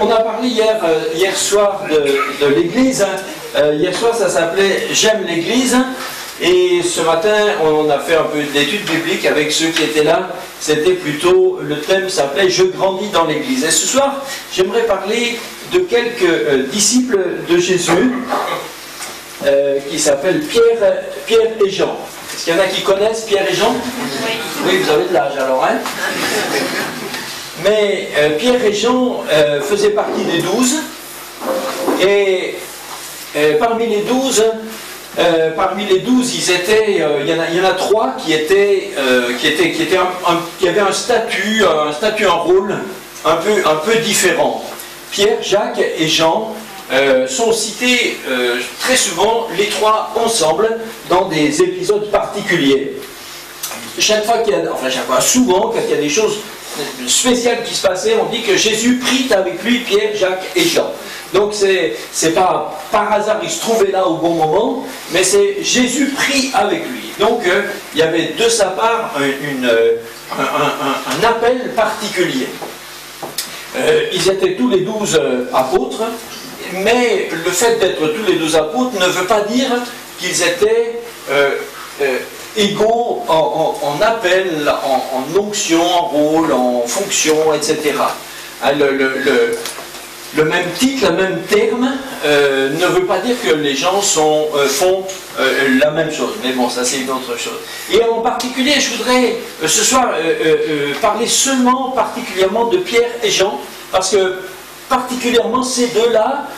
On a parlé hier soir de l'Église. Hier soir, ça s'appelait « J'aime l'Église ». Et ce matin, on a fait un peu d'études bibliques avec ceux qui étaient là. C'était plutôt, le thème s'appelait « Je grandis dans l'Église ». Et ce soir, j'aimerais parler de quelques disciples de Jésus qui s'appellent Pierre et Jean. Est-ce qu'il y en a qui connaissent Pierre et Jean? Oui. Oui, vous avez de l'âge alors, hein? Mais Pierre et Jean faisaient partie des 12. Et parmi les 12, il y en a 3 qui avaient un statut, un rôle un peu différent. Pierre, Jacques et Jean sont cités très souvent, les 3 ensemble, dans des épisodes particuliers. Souvent, quand il y a des choses spéciales qui se passaient, on dit que Jésus prit avec lui Pierre, Jacques et Jean. Donc c'est pas par hasard il se trouvait là au bon moment, mais c'est Jésus prit avec lui. Donc il y avait de sa part un appel particulier. Ils étaient tous les 12 apôtres, mais le fait d'être tous les 12 apôtres ne veut pas dire qu'ils étaient égaux en appel, en onction, en rôle, en fonction, etc. Le même titre, le même terme ne veut pas dire que les gens font la même chose. Mais bon, ça c'est une autre chose. Et en particulier, je voudrais ce soir parler particulièrement de Pierre et Jean, parce que particulièrement ces deux-là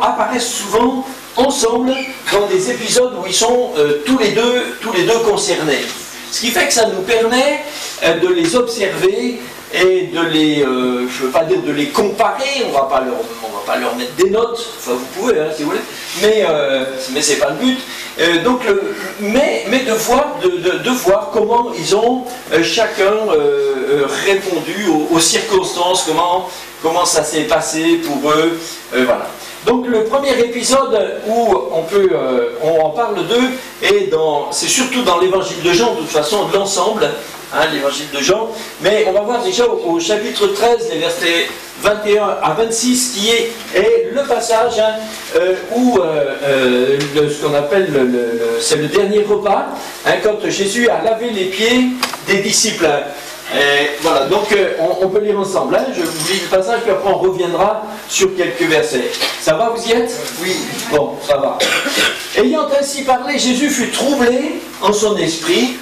apparaissent souvent ensemble dans des épisodes où ils sont tous les deux concernés. Ce qui fait que ça nous permet de les observer et de les, je ne veux pas dire de les comparer, on ne va pas leur mettre des notes, enfin vous pouvez hein, si vous voulez, mais ce n'est pas le but. Mais de voir comment ils ont chacun répondu aux circonstances, comment ça s'est passé pour eux, voilà. Donc le premier épisode où on en parle d'eux, c'est surtout dans l'évangile de Jean, de toute façon, de l'ensemble, hein, l'évangile de Jean, mais on va voir déjà au chapitre 13, les versets 21 à 26, qui est le passage où ce qu'on appelle, c'est le dernier repas, hein, quand Jésus a lavé les pieds des disciples. Voilà, donc on peut lire ensemble. Hein. Je vous lis le passage, puis après on reviendra sur quelques versets. Ça va, vous y êtes? Oui. Bon, ça va. Ayant ainsi parlé, Jésus fut troublé en son esprit,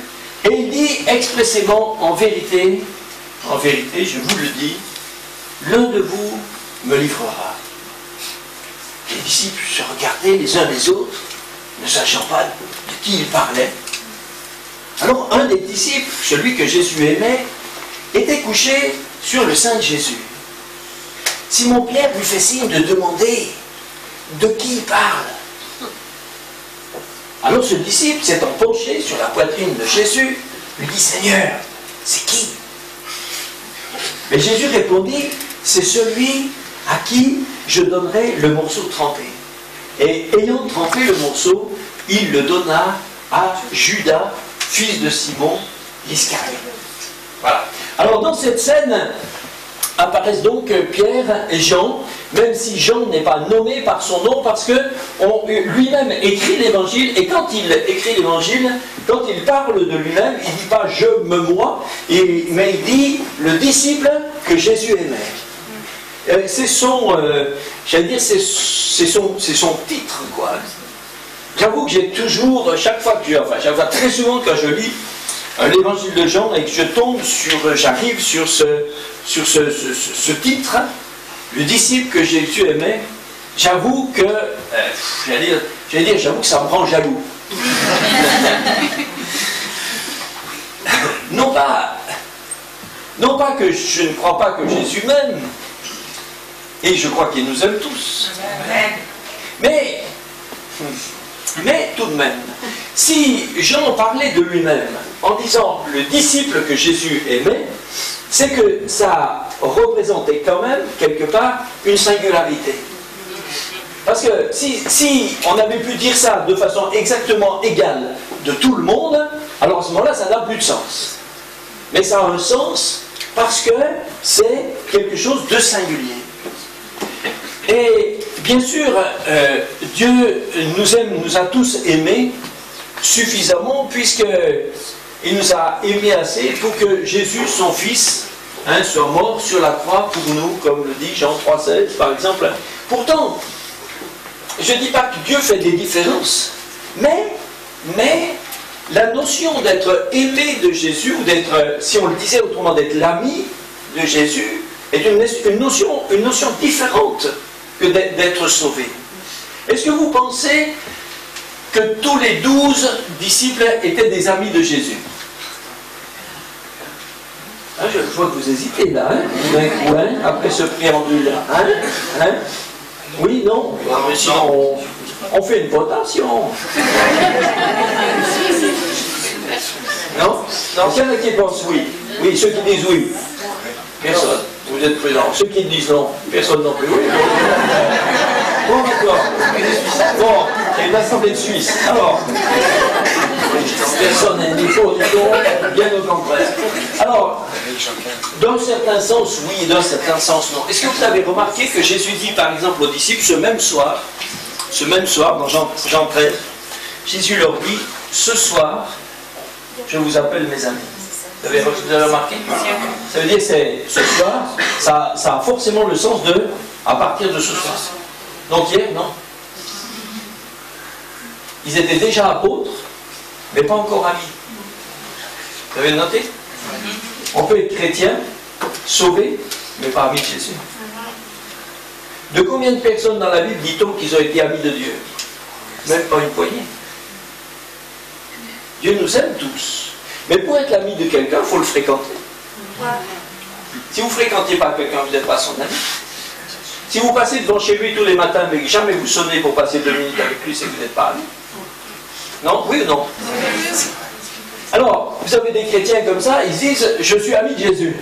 et il dit expressément, en vérité, je vous le dis, l'un de vous me livrera. Les disciples se regardaient les uns les autres, ne sachant pas de qui ils parlaient. Alors un des disciples, celui que Jésus aimait, était couché sur le sein de Jésus. Simon-Pierre lui fait signe de demander de qui il parle. Alors ce disciple, s'étant penché sur la poitrine de Jésus, lui dit « Seigneur, c'est qui ?» Mais Jésus répondit « C'est celui à qui je donnerai le morceau trempé. » Et ayant trempé le morceau, il le donna à Judas, fils de Simon l'Iscariote. Voilà. Alors dans cette scène apparaissent donc Pierre et Jean, même si Jean n'est pas nommé par son nom, parce que lui-même écrit l'évangile, et quand il écrit l'évangile, quand il parle de lui-même, il ne dit pas « je me moi », mais il dit « le disciple que Jésus aimait ». C'est son, j'allais dire, c'est son titre, quoi. J'avoue que j'ai toujours, chaque fois, très souvent quand je lis l'évangile de Jean et que j'arrive sur ce titre, le disciple que Jésus aimait, j'avoue que, j'avoue que ça me rend jaloux. Non pas que je ne crois pas que Jésus m'aime, et je crois qu'il nous aime tous. Mais tout de même, si Jean parlait de lui-même en disant le disciple que Jésus aimait, c'est que ça représentait quand même quelque part une singularité. Parce que si on avait pu dire ça de façon exactement égale de tout le monde, alors à ce moment-là, ça n'a plus de sens. Mais ça a un sens parce que c'est quelque chose de singulier. Et bien sûr, Dieu nous aime, nous a tous aimés suffisamment, puisqu'il nous a aimés assez pour que Jésus, son Fils, soit mort sur la croix pour nous, comme le dit Jean 3,16 par exemple. Pourtant, je ne dis pas que Dieu fait des différences, mais la notion d'être aimé de Jésus, ou d'être, si on le disait autrement, d'être l'ami de Jésus, est une notion différente que d'être sauvé. Est-ce que vous pensez que tous les 12 disciples étaient des amis de Jésus? Je vois que vous hésitez là, après ce préambule-là. Oui, non? Mais sinon, on fait une votation. Non? Non, il y en a qui pensent oui. Oui, ceux qui disent oui. Personne. Vous êtes prudents. Ceux qui disent non. Personne non plus. Oui. Bon, d'accord. Bon, il y a une assemblée de Suisse. Alors, personne n'est ni faux, ni bon, bien au contraire. Alors, d'un certain sens, oui, d'un certain sens, non. Est-ce que vous avez remarqué que Jésus dit, par exemple, aux disciples, ce même soir, dans Jean 13, Jésus leur dit, ce soir, je vous appelle mes amis. Vous avez remarqué? Ça veut dire que ce soir, ça a forcément le sens de à partir de ce soir. Donc hier, non. Ils étaient déjà apôtres, mais pas encore amis. Vous avez noté? On peut être chrétien, sauvé, mais pas ami de Jésus. De combien de personnes dans la Bible dit-on qu'ils ont été amis de Dieu? Même pas une poignée. Dieu nous aime tous. Mais pour être l'ami de quelqu'un, il faut le fréquenter. Si vous ne fréquentez pas quelqu'un, vous n'êtes pas son ami. Si vous passez devant chez lui tous les matins, mais que jamais vous sonnez pour passer 2 minutes avec lui, c'est que vous n'êtes pas ami. Non? Oui ou non? Alors, vous avez des chrétiens comme ça, ils disent « Je suis ami de Jésus ».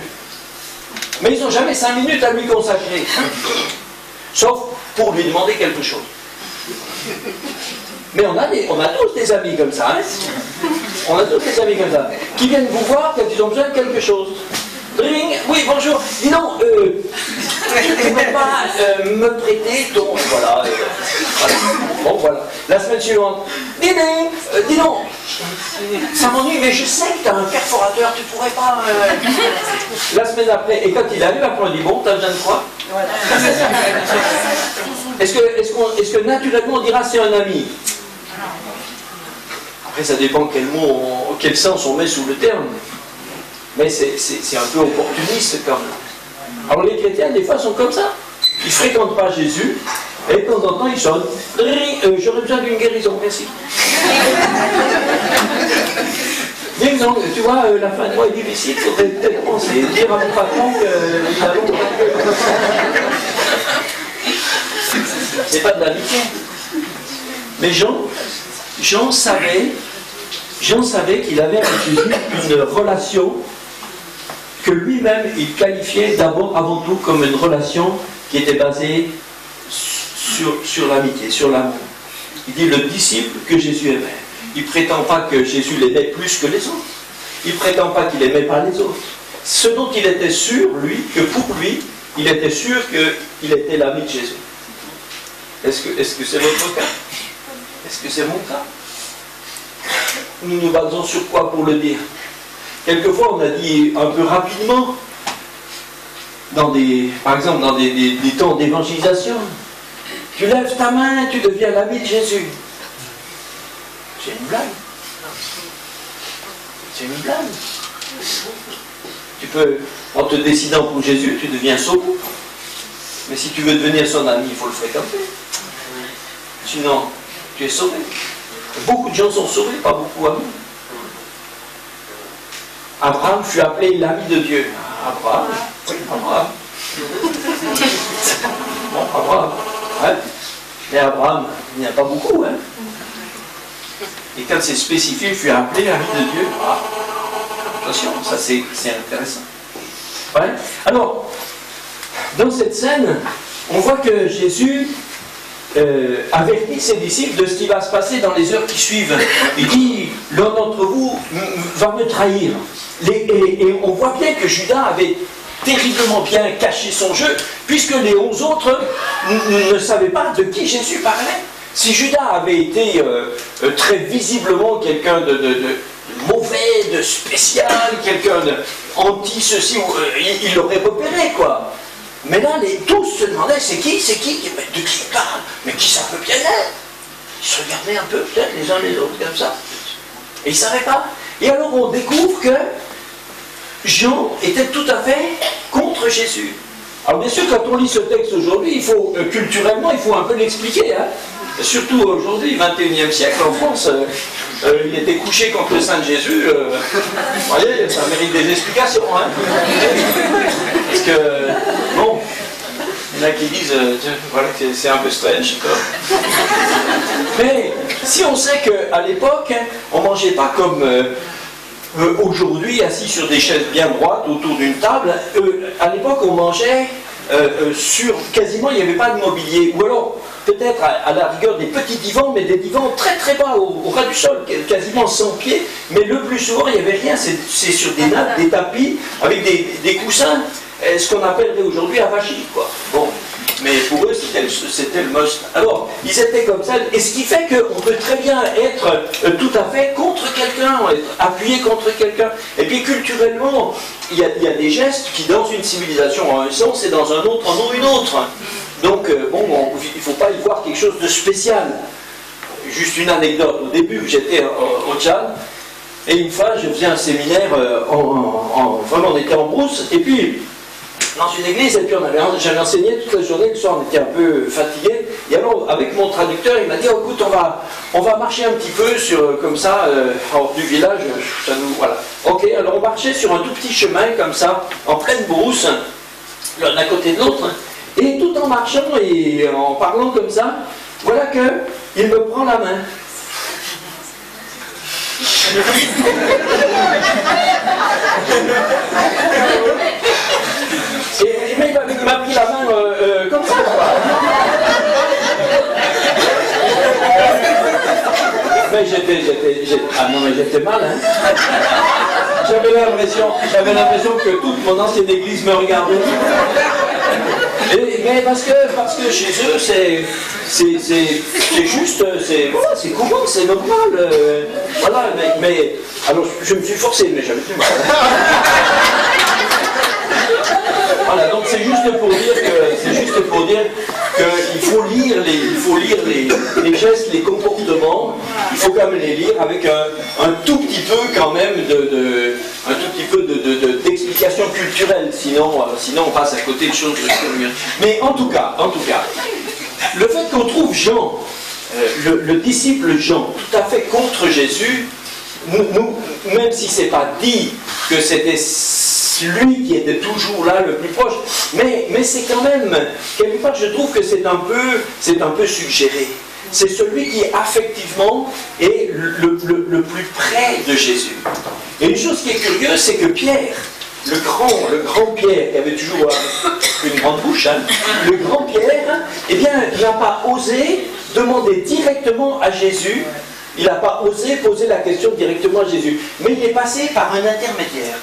Mais ils n'ont jamais 5 minutes à lui consacrer. Sauf pour lui demander quelque chose. Mais on a tous des amis comme ça. On a tous des amis comme ça. Qui viennent vous voir quand ils ont besoin de quelque chose. Ring, oui, bonjour. Dis donc, tu ne peux pas me prêter ton... Voilà, voilà. Bon, voilà. La semaine suivante. Dis donc, ça m'ennuie, mais je sais que tu as un perforateur, tu pourrais pas... La semaine après, et quand il arrive, après on dit, bon, t'as besoin de quoi? Voilà. Est-ce que naturellement on dira c'est un ami? Après, ça dépend quel sens on met sous le terme. Mais c'est un peu opportuniste quand même. Alors les chrétiens, des fois, sont comme ça. Ils ne fréquentent pas Jésus, et de temps en temps, ils sonnent. J'aurais besoin d'une guérison, merci. Mais non, tu vois, la fin de mois est difficile, il faudrait peut-être penser, dire à mon patron qu'il a longtemps. C'est pas de l'amitié. Mais Jean savait qu'il avait avec Jésus une relation que lui-même il qualifiait d'abord, avant tout, comme une relation qui était basée sur l'amitié, sur l'amour. Il dit le disciple que Jésus aimait. Il ne prétend pas que Jésus l'aimait plus que les autres. Il ne prétend pas qu'il n'aimait pas les autres. Ce dont il était sûr, lui, que pour lui, il était sûr qu'il était l'ami de Jésus. Est-ce que c'est votre cas? Est-ce que c'est mon cas? Nous nous basons sur quoi pour le dire? Quelquefois, on a dit un peu rapidement, par exemple dans des temps d'évangélisation, tu lèves ta main, tu deviens l'ami de Jésus. C'est une blague. C'est une blague. Tu peux, en te décidant pour Jésus, tu deviens sauvé. Mais si tu veux devenir son ami, il faut le fréquenter. Sinon, tu es sauvé. Beaucoup de gens sont sauvés, pas beaucoup amis. Abraham fut appelé l'ami de Dieu. Abraham. Oui, Abraham. Bon, Abraham. Hein? Mais Abraham, il n'y en a pas beaucoup. Hein? Et quand c'est spécifié, il fut appelé l'ami de Dieu. Ah, attention, ça c'est intéressant. Ouais. Alors, dans cette scène, on voit que Jésus avertit ses disciples de ce qui va se passer dans les heures qui suivent. Il dit, l'un d'entre vous va me trahir. Et on voit bien que Judas terriblement bien caché son jeu, puisque les 11 autres ne savaient pas de qui Jésus parlait. Si Judas avait été très visiblement quelqu'un de mauvais, de spécial, quelqu'un d'anti-ceci, il l'aurait repéré, quoi. Mais là, tous se demandaient, c'est qui, de qui il parle, mais qui ça peut bien être? Ils se regardaient un peu, peut-être, les uns les autres, comme ça. Et ils ne savaient pas. Et alors, on découvre que Jean était tout à fait contre Jésus. Alors, bien sûr, quand on lit ce texte aujourd'hui, il faut, culturellement, il faut un peu l'expliquer, hein. Surtout aujourd'hui, 21e siècle, en France, il était couché contre le sein de Jésus. Vous voyez, ça mérite des explications, hein. Parce que, bon, il y en a qui disent, voilà, que c'est un peu strange, quoi. Mais si on sait qu'à l'époque, on ne mangeait pas comme aujourd'hui, assis sur des chaises bien droites autour d'une table, à l'époque, on mangeait sur quasiment, il n'y avait pas de mobilier, ou alors peut-être à la rigueur des petits divans, mais des divans très très bas au ras du sol, quasiment sans pied, mais le plus souvent il n'y avait rien, c'est sur des nappes, des tapis, avec des coussins, ce qu'on appellerait aujourd'hui avachis, quoi. Bon, mais pour eux c'était le must. Alors, ils étaient comme ça, et ce qui fait qu'on peut très bien être tout à fait contre quelqu'un, être appuyé contre quelqu'un, et puis culturellement, il y a des gestes qui dans une civilisation ont un sens et dans un autre en ont une autre. Donc, bon, il ne faut pas y voir quelque chose de spécial. Juste une anecdote. Au début, j'étais au Tchad, et une fois, je faisais un séminaire, vraiment, on était en brousse, et puis, dans une église, et puis j'avais enseigné toute la journée, le soir, on était un peu fatigué, et alors, avec mon traducteur, il m'a dit, oh, écoute, on va marcher un petit peu, comme ça, hors du village, ça nous, voilà. Ok, alors on marchait sur un tout petit chemin, comme ça, en pleine brousse, l'un à côté de l'autre, et tout en marchant et en parlant comme ça, voilà qu'il me prend la main. Et il m'a pris la main comme ça, quoi. Mais j'étais mal, hein. J'avais l'impression que toute mon ancienne église me regardait. Mais parce que chez eux, c'est juste, c'est courant, c'est normal. Voilà, mais alors je me suis forcé, mais j'avais plus mal. Voilà, donc c'est juste pour dire qu'il faut lire les gestes, les comportements. Il faut quand même les lire avec un tout petit peu quand même d'explication culturelle. Sinon on passe à côté de choses. Mais en tout cas, le fait qu'on trouve Jean, le disciple Jean, tout à fait contre Jésus, même si c'est pas dit que c'était lui qui était toujours là, le plus proche, mais c'est quand même, quelque part, je trouve que c'est un peu suggéré. C'est celui qui, affectivement, est le plus près de Jésus. Et une chose qui est curieuse, c'est que Pierre, le grand Pierre, qui avait toujours une grande bouche, hein, le grand Pierre, eh bien, il n'a pas osé demander directement à Jésus, il n'a pas osé poser la question directement à Jésus, mais il est passé par un intermédiaire.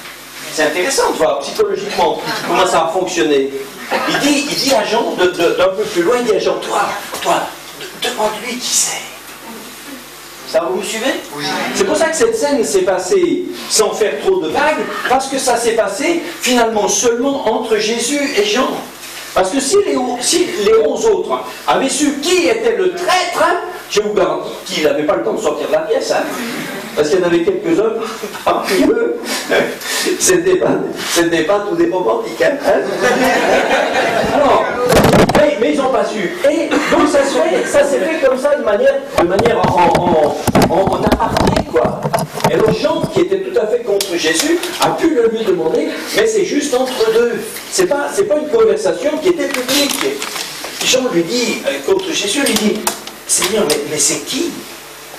C'est intéressant de voir psychologiquement comment ça a fonctionné. Il dit à Jean, d'un peu plus loin, il dit à Jean, toi, demande-lui qui c'est. Ça, vous me suivez? Oui. C'est pour ça que cette scène s'est passée sans faire trop de vagues, parce que ça s'est passé finalement seulement entre Jésus et Jean. Parce que si les 11 autres avaient su qui était le traître, je vous garantis qu'il n'avait pas le temps de sortir de la pièce. Hein, parce qu'il y en avait quelques-uns parmi eux. C'était pas tout des romantiques. Hein. Alors, mais ils n'ont pas su. Et donc ça s'est fait comme ça de manière en aparté, quoi. Et alors Jean, qui était tout à fait contre Jésus, a pu le lui demander, mais c'est juste entre deux. C'est pas une conversation qui était publique. Jean lui dit, contre Jésus, lui dit, Seigneur, mais c'est qui?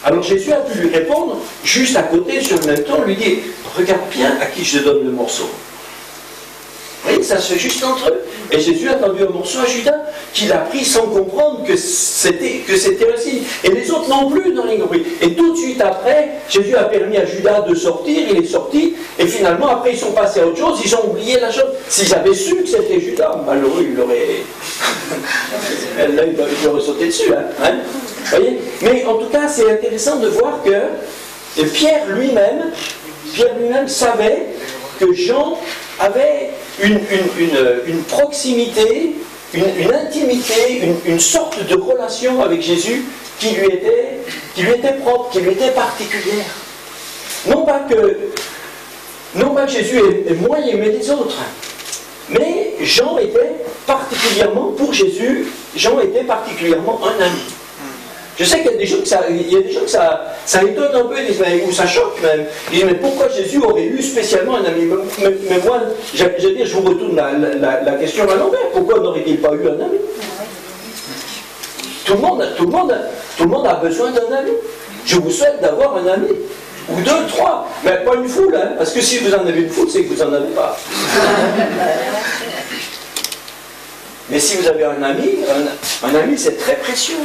Alors Jésus a pu lui répondre, juste à côté, sur le même ton, lui dit, regarde bien à qui je donne le morceau. Vous voyez, ça se fait juste entre eux. Et Jésus a tendu un morceau à Judas. qu'il a pris sans comprendre que c'était un signe. Et les autres non plus n'ont rien compris. Et tout de suite après, Jésus a permis à Judas de sortir, il est sorti, et finalement après ils sont passés à autre chose, ils ont oublié la chose. S'ils avaient su que c'était Judas, malheureux, il aurait sauté dessus. Voyez. Mais en tout cas, c'est intéressant de voir que Pierre lui-même savait que Jean avait une proximité, une intimité, une sorte de relation avec Jésus qui lui était propre, qui lui était particulière. Non pas que Jésus ait moins aimé les autres, mais Jean était particulièrement, pour Jésus, Jean était particulièrement un ami. Je sais qu'il y a des gens que ça étonne un peu, ou ça choque même. Ils disent, mais pourquoi Jésus aurait eu spécialement un ami? Mais moi, je vous retourne la question à l'envers. Pourquoi n'aurait-il pas eu un ami? Tout le monde a besoin d'un ami. Je vous souhaite d'avoir un ami. Ou deux, trois. Mais pas une foule, hein, parce que si vous en avez une foule, c'est que vous n'en avez pas. Mais si vous avez un ami c'est très précieux.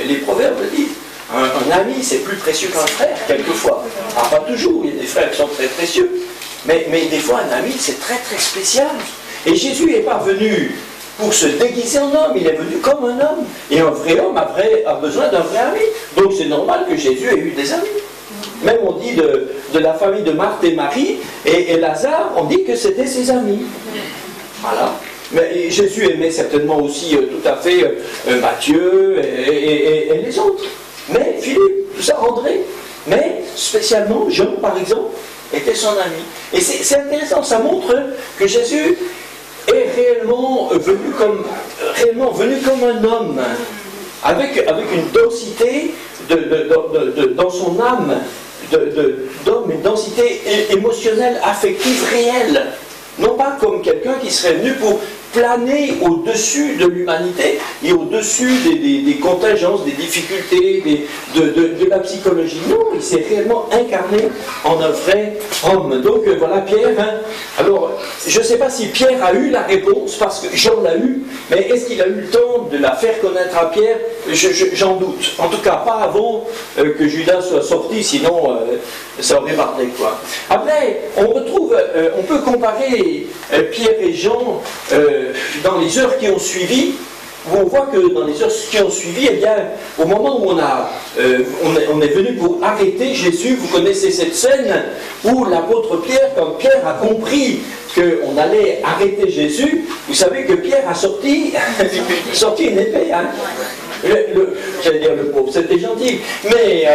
Les proverbes le disent. Un ami c'est plus précieux qu'un frère, quelquefois. Ah, pas toujours, il y a des frères qui sont très précieux. Mais des fois un ami c'est très très spécial. Et Jésus n'est pas venu pour se déguiser en homme, il est venu comme un homme. Et un vrai homme a besoin d'un vrai ami. Donc c'est normal que Jésus ait eu des amis. Même on dit de la famille de Marthe et Marie et Lazare, on dit que c'était ses amis. Voilà. Mais Jésus aimait certainement aussi tout à fait Matthieu et les autres. Mais Philippe, tout ça, André. Mais spécialement Jean, par exemple, était son ami. Et c'est intéressant, ça montre que Jésus est réellement venu comme un homme, avec une densité dans son âme, d'homme, une densité émotionnelle, affective, réelle. Non pas comme quelqu'un qui serait venu pour planer au-dessus de l'humanité et au-dessus des contingences, des difficultés, de la psychologie. Non, il s'est réellement incarné en un vrai homme. Donc voilà Pierre. Alors, je ne sais pas si Pierre a eu la réponse, parce que Jean l'a eu, mais est-ce qu'il a eu le temps de la faire connaître à Pierre? J'en doute. En tout cas, pas avant que Judas soit sorti, sinon ça aurait marqué quoi. Après, on peut comparer Pierre et Jean dans les heures qui ont suivi, où on voit que dans les heures qui ont suivi, eh bien, au moment où on est venu pour arrêter Jésus, vous connaissez cette scène où l'apôtre Pierre, quand Pierre a compris qu'on allait arrêter Jésus, vous savez que Pierre a sorti une épée. Hein. J'allais dire le pauvre, c'était gentil, mais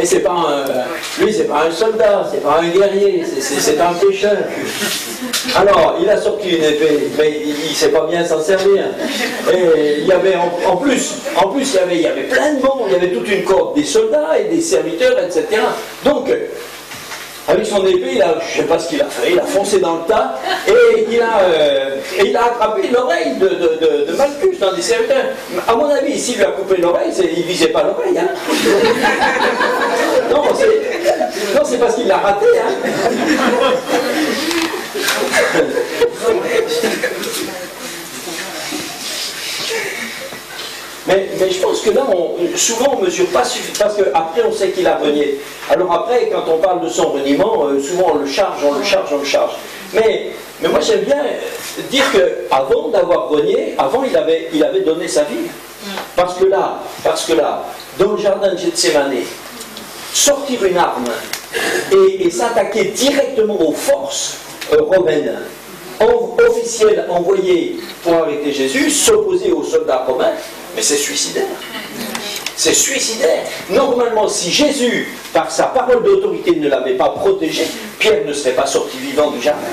c'est pas lui, c'est pas un soldat, c'est pas un guerrier, c'est un pécheur. Alors, il a sorti une épée, mais il ne sait pas bien s'en servir. Et il y avait en plus, il y avait plein de monde, il y avait toute une corde des soldats et des serviteurs, etc. Donc, avec son épée, je ne sais pas ce qu'il a fait, il a foncé dans le tas et il a attrapé l'oreille de Malchus, dans des serviteurs. À mon avis, s'il lui a coupé l'oreille, il ne visait pas l'oreille. Hein. Non, c'est parce qu'il l'a raté. Hein. Mais je pense que là, souvent on ne mesure pas suffisamment, parce qu'après on sait qu'il a renié. Alors après, quand on parle de son reniement, souvent on le charge. Mais moi j'aime bien dire qu'avant d'avoir renié, avant il avait donné sa vie. Parce que là, dans le jardin de Gethsémane, sortir une arme et s'attaquer directement aux forces romaines, officielles envoyées pour arrêter Jésus, s'opposer aux soldats romains, mais c'est suicidaire. C'est suicidaire. Normalement, si Jésus, par sa parole d'autorité, ne l'avait pas protégé, Pierre ne serait pas sorti vivant du jardin.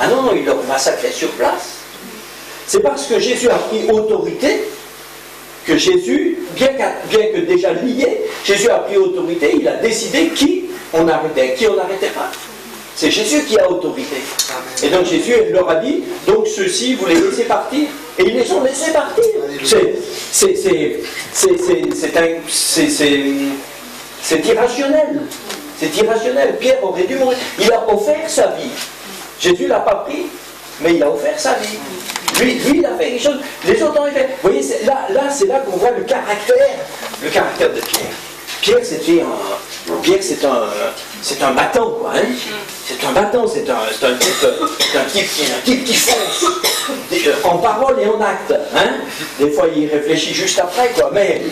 Ah non, il l'aurait massacré sur place. C'est parce que Jésus a pris autorité que Jésus, bien que déjà lié, Jésus a pris autorité, il a décidé qui on arrêtait, qui on n'arrêtait pas. C'est Jésus qui a autorité. Et donc Jésus leur a dit, donc ceux-ci, vous les laissez partir. Et ils les ont laissés partir. C'est irrationnel. C'est irrationnel. Pierre aurait dû mourir. Il a offert sa vie. Jésus ne l'a pas pris. mais il a offert sa vie. Lui, il a fait quelque chose, les autres ont fait. Vous voyez, c'est là qu'on voit le caractère de Pierre. Pierre, c'est un battant, quoi. Hein? C'est un battant, c'est un type qui fonce en parole et en acte. Hein? Des fois, il réfléchit juste après, quoi. Mais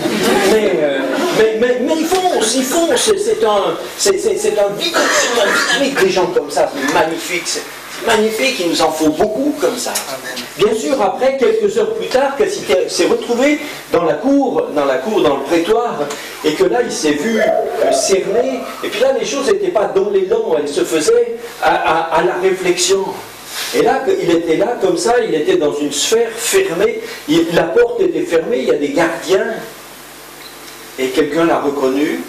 il fonce. C'est un dynamique, des gens comme ça. C'est magnifique. Magnifique, il nous en faut beaucoup comme ça. Bien sûr, après, quelques heures plus tard, qu'il s'est retrouvé dans la cour, dans le prétoire, et que là, il s'est vu cerner, et puis là, les choses n'étaient pas dans l'élan, elles se faisaient à la réflexion. Et là, il était là, comme ça, il était dans une sphère fermée, la porte était fermée, il y a des gardiens, et quelqu'un l'a reconnu.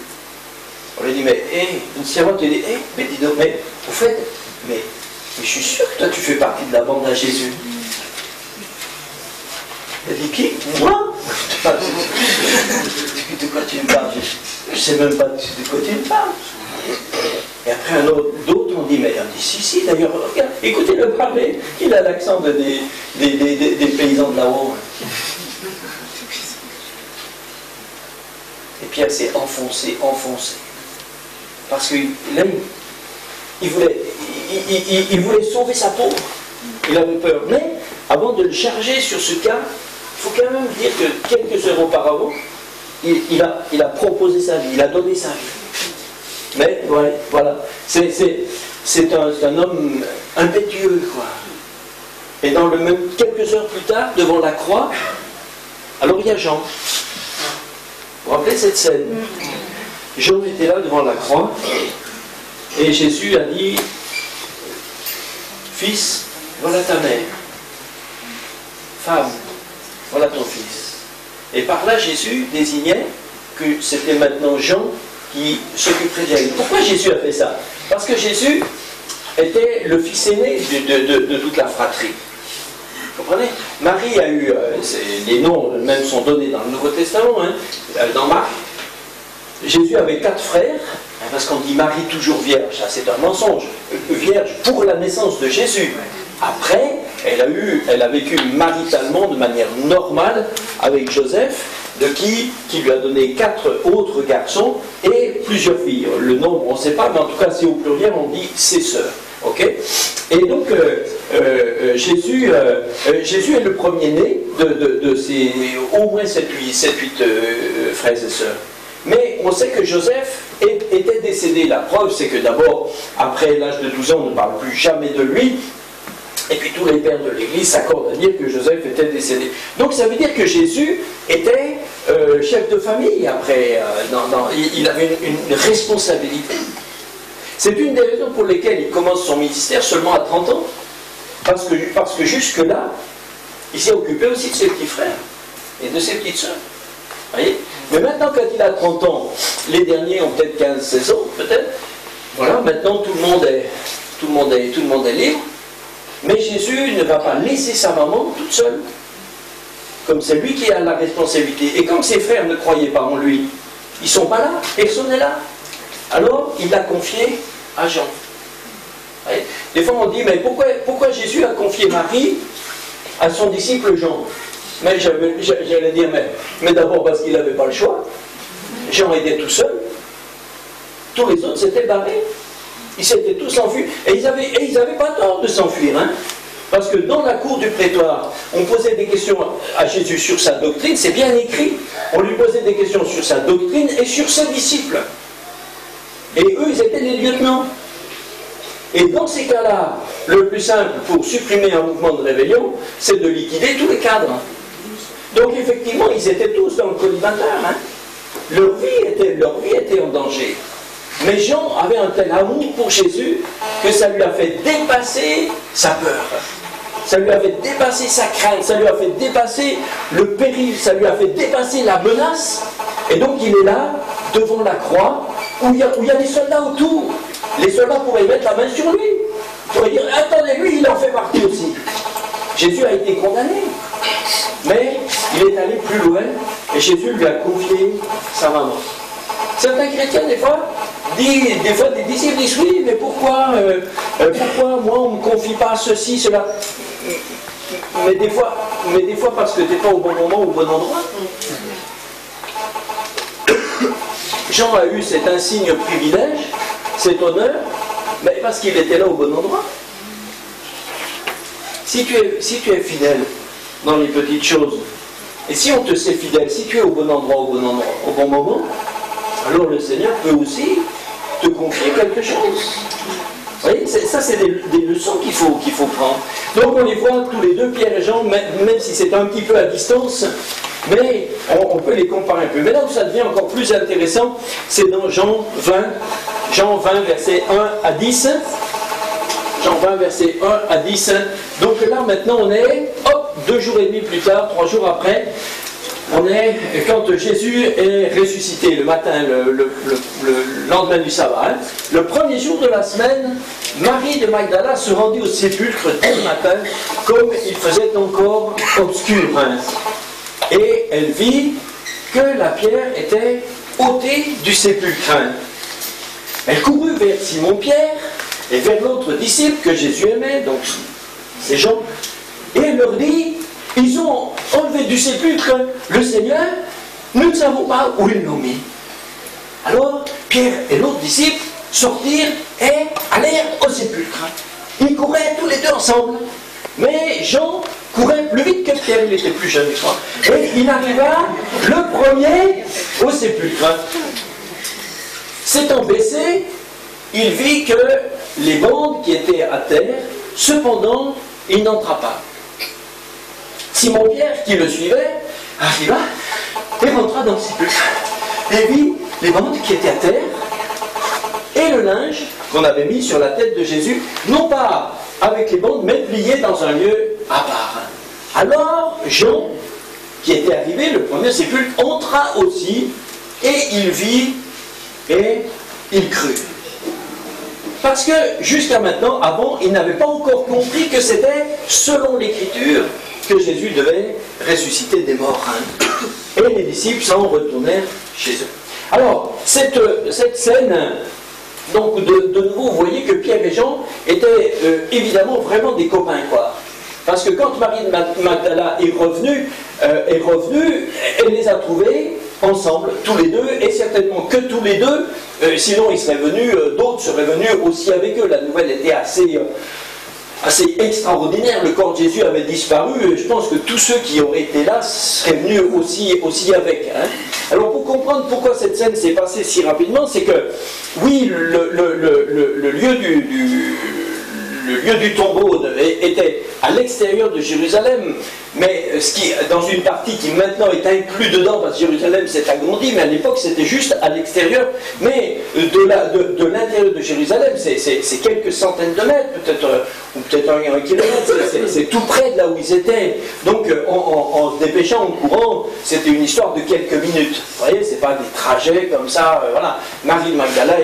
On lui a dit, mais, une servante lui a dit, mais dis donc, mais, au fait, mais je suis sûr que toi tu fais partie de la bande à Jésus. Elle dit qui? Moi? De quoi tu me parles? Je ne sais même pas de quoi tu me parles. Et après d'autres ont dit, mais on dit si, d'ailleurs, regarde, écoutez-le parler, il a l'accent des paysans de là-haut. Et Pierre s'est enfoncé. Parce que là, il voulait sauver sa peau. Il avait peur. Mais avant de le charger sur ce cas, il faut quand même dire que quelques heures auparavant, il a proposé sa vie, il a donné sa vie. Mais voilà. C'est un homme impétueux, quoi. Et dans le même, quelques heures plus tard, devant la croix, alors il y a Jean. Vous vous rappelez cette scène? Jean était là devant la croix, et Jésus a dit, fils, voilà ta mère. Femme, voilà ton fils. Et par là, Jésus désignait que c'était maintenant Jean qui s'occuperait d'elle. Pourquoi Jésus a fait ça? Parce que Jésus était le fils aîné de toute la fratrie. Vous comprenez? Marie a eu, les noms même sont donnés dans le Nouveau Testament, hein, dans Marc. Jésus avait 4 frères, parce qu'on dit Marie toujours vierge, ça c'est un mensonge, vierge pour la naissance de Jésus. Après, elle a vécu maritalement de manière normale avec Joseph, qui lui a donné 4 autres garçons et plusieurs filles. Le nombre, on ne sait pas, mais en tout cas c'est au pluriel, on dit ses sœurs. Okay? Et donc, Jésus est le premier-né de ses au moins 7-8 frères et sœurs. Mais on sait que Joseph était décédé. La preuve, c'est que d'abord, après l'âge de 12 ans, on ne parle plus jamais de lui. Et puis tous les pères de l'Église s'accordent à dire que Joseph était décédé. Donc ça veut dire que Jésus était chef de famille après. Il avait une responsabilité. C'est une des raisons pour lesquelles il commence son ministère seulement à 30 ans. Parce que jusque-là, il s'est occupé aussi de ses petits frères et de ses petites sœurs. Voyez? Mais maintenant, quand il a 30 ans, les derniers ont peut-être 15-16 ans, peut-être. Voilà, maintenant tout le monde est libre. Mais Jésus ne va pas laisser sa maman toute seule. Comme c'est lui qui a la responsabilité. Et comme ses frères ne croyaient pas en lui, ils ne sont pas là, personne n'est là. Alors, il l'a confié à Jean. Voyez? Des fois, on dit, mais pourquoi Jésus a confié Marie à son disciple Jean? Mais j'allais dire, mais d'abord parce qu'il n'avait pas le choix. Jean était tout seul. Tous les autres s'étaient barrés. Ils s'étaient tous enfuis. Et ils n'avaient pas tort de s'enfuir. Hein, parce que dans la cour du prétoire, on posait des questions à Jésus sur sa doctrine. C'est bien écrit. On lui posait des questions sur sa doctrine et sur ses disciples. Et eux, ils étaient les lieutenants. Et dans ces cas-là, le plus simple pour supprimer un mouvement de rébellion, c'est de liquider tous les cadres. Donc effectivement, ils étaient tous dans le collimateur. Hein. Leur vie était en danger. Mais Jean avait un tel amour pour Jésus que ça lui a fait dépasser sa peur. Ça lui a fait dépasser sa crainte, ça lui a fait dépasser le péril, ça lui a fait dépasser la menace. Et donc il est là, devant la croix, où il y a des soldats autour. Les soldats pourraient mettre la main sur lui. Ils pourraient dire, attendez, lui, il en fait partie aussi. Jésus a été condamné. Mais il est allé plus loin, et Jésus lui a confié sa maman. Certains chrétiens, des fois, des disciples disent, oui, mais pourquoi moi, on ne me confie pas ceci, cela? mais des fois parce que tu n'es pas au bon moment, au bon endroit. Jean a eu cet insigne privilège, cet honneur, mais parce qu'il était là au bon endroit. Si tu es fidèle dans les petites choses, et si on te sait fidèle, si tu es au bon endroit, au bon moment, alors le Seigneur peut aussi te confier quelque chose. Vous voyez, ça c'est des leçons qu'il faut prendre. Donc on les voit tous les deux, Pierre et Jean, même si c'est un petit peu à distance, mais on peut les comparer un peu. Mais là où ça devient encore plus intéressant, c'est dans Jean 20, versets 1 à 10. Jean 20, versets 1 à 10. Donc là maintenant on est, 2 jours et demi plus tard, 3 jours après, on est quand Jésus est ressuscité le matin, le lendemain du sabbat. Hein. Le premier jour de la semaine, Marie de Magdala se rendit au sépulcre dès le matin, comme il faisait encore obscur. Hein. Et elle vit que la pierre était ôtée du sépulcre. Hein. Elle courut vers Simon-Pierre et vers l'autre disciple que Jésus aimait, donc ces gens, et elle leur dit, ils ont enlevé du sépulcre le Seigneur, nous ne savons pas où ils l'ont mis. Alors Pierre et l'autre disciple sortirent et allèrent au sépulcre. Ils couraient tous les deux ensemble, mais Jean courait plus vite que Pierre, il était plus jeune, je crois, et il arriva le premier au sépulcre. S'étant baissé, il vit que les bandes qui étaient à terre, cependant, il n'entra pas. Simon-Pierre, qui le suivait, arriva et rentra dans le sépulcre. Et vit les bandes qui étaient à terre et le linge qu'on avait mis sur la tête de Jésus, non pas avec les bandes, mais plié dans un lieu à part. Alors, Jean, qui était arrivé, le premier sépulcre, entra aussi et il vit et il crut. Parce que jusqu'à maintenant, avant, il n'avait pas encore compris que c'était selon l'Écriture que Jésus devait ressusciter des morts. Hein. Et les disciples s'en retournèrent chez eux. Alors, cette scène, donc de nouveau, vous voyez que Pierre et Jean étaient évidemment vraiment des copains, quoi. Parce que quand Marie de Magdala est revenue, elle les a trouvés ensemble, tous les deux, et certainement que tous les deux, sinon ils seraient venus, d'autres seraient venus aussi avec eux. La nouvelle était assez extraordinaire. Le corps de Jésus avait disparu, et je pense que tous ceux qui auraient été là seraient venus aussi avec. Hein. Alors pour comprendre pourquoi cette scène s'est passée si rapidement, c'est que, oui, le lieu du tombeau était à l'extérieur de Jérusalem, mais dans une partie qui maintenant est inclus dedans, parce que Jérusalem s'est agrandi, mais à l'époque c'était juste à l'extérieur. Mais de l'intérieur de Jérusalem, c'est quelques centaines de mètres, ou peut-être un kilomètre, c'est tout près de là où ils étaient. Donc en se dépêchant, en courant, c'était une histoire de quelques minutes. Vous voyez, c'est pas des trajets comme ça, voilà. Marie de Magdala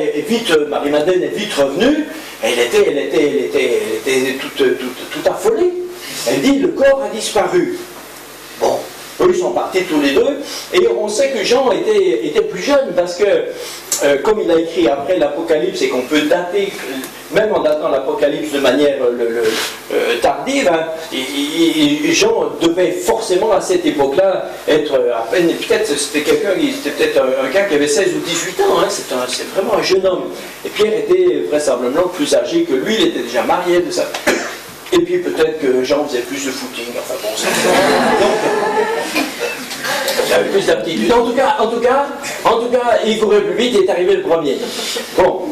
Marie-Madeleine est vite revenue. Elle était toute affolée. Elle dit, le corps a disparu. Bon, eux ils sont partis tous les deux, et on sait que Jean était plus jeune, parce que, comme il a écrit après l'Apocalypse, et qu'on peut dater, même en datant l'Apocalypse de manière tardive, hein, Jean devait forcément à cette époque-là être à peine, peut-être c'était peut-être un gars qui avait 16 ou 18 ans, hein, c'est vraiment un jeune homme. Et Pierre était vraisemblablement plus âgé que lui, il était déjà marié de ça. Et puis peut-être que Jean faisait plus de footing, enfin bon, c'est donc, il avait plus d'aptitude. En tout cas, il courait plus vite et est arrivé le premier. Bon.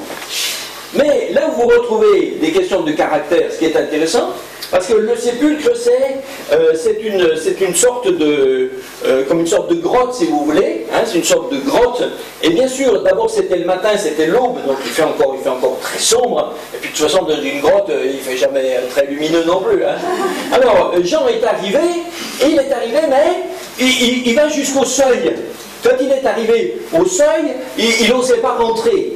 Mais là où vous retrouvez des questions de caractère, ce qui est intéressant, parce que le sépulcre, c'est une sorte de, comme une sorte de grotte, si vous voulez, hein, c'est une sorte de grotte. Et bien sûr, d'abord c'était le matin, c'était l'aube, donc il fait encore très sombre. Et puis de toute façon, dans une grotte, il ne fait jamais très lumineux non plus. Hein. Alors, Jean est arrivé, mais il va jusqu'au seuil. Quand il est arrivé au seuil, il n'osait pas rentrer.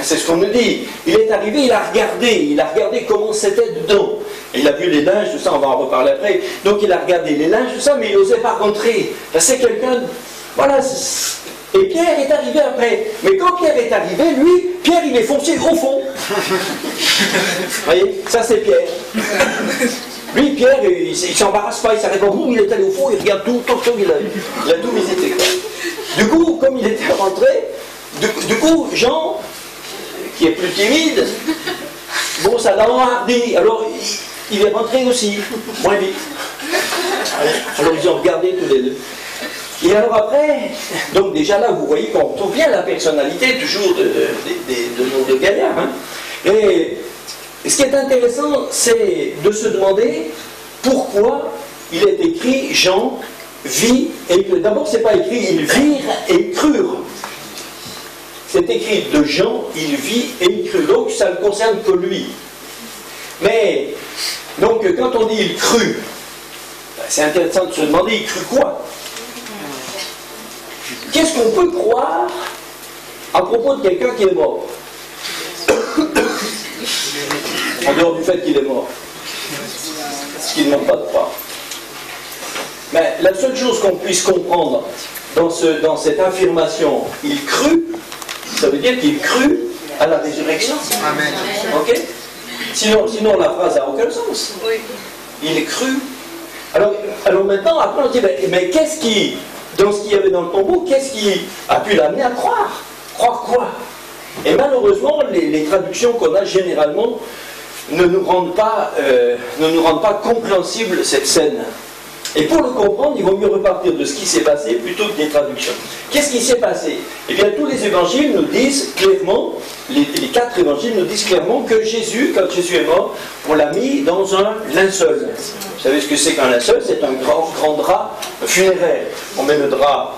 C'est ce qu'on nous dit. Il est arrivé, il a regardé comment c'était dedans. Il a vu les linges, tout ça, on va en reparler après. Donc il a regardé les linges, tout ça, mais il n'osait pas rentrer. C'est quelqu'un... Voilà. Et Pierre est arrivé après. Mais quand Pierre est arrivé, lui, Pierre, il est foncé au fond. Vous voyez, ça c'est Pierre. Lui, Pierre, il s'embarrasse pas, il s'arrête pas, il est allé au fond, il regarde tout, il a tout visité. Du coup, comme il était rentré, du coup, Jean, qui est plus timide, bon, ça l'a enhardi, alors il est rentré aussi, moins vite. Alors ils ont regardé tous les deux. Et alors après, donc déjà là, vous voyez qu'on retrouve bien la personnalité toujours de nos deux gaillards. Hein. Et ce qui est intéressant, c'est de se demander pourquoi il est écrit Jean vit et crut. D'abord, c'est pas écrit ils virent et crurent. C'est écrit de Jean, il vit et il crut. Donc ça ne concerne que lui. Mais, donc quand on dit il crut, c'est intéressant de se demander il crut quoi? Qu'est-ce qu'on peut croire à propos de quelqu'un qui est mort? En dehors du fait qu'il est mort. Ce qui ne demande pas de croire. Mais la seule chose qu'on puisse comprendre dans cette affirmation, il crut, ça veut dire qu'il crut à la résurrection. Amen. Ok? Sinon la phrase n'a aucun sens. Il crut. Alors maintenant, après on dit, mais qu'est-ce qui, dans ce qu'il y avait dans le tombeau, qu'est-ce qui a pu l'amener à croire? Croire quoi? Et malheureusement, les traductions qu'on a généralement ne nous rendent pas compréhensible cette scène. Et pour le comprendre, il vaut mieux repartir de ce qui s'est passé plutôt que des traductions. Qu'est-ce qui s'est passé? Eh bien, tous les évangiles nous disent clairement, les 4 évangiles nous disent clairement que Jésus, quand Jésus est mort, on l'a mis dans un linceul. Vous savez ce que c'est qu'un linceul? C'est un grand drap funéraire. On met le drap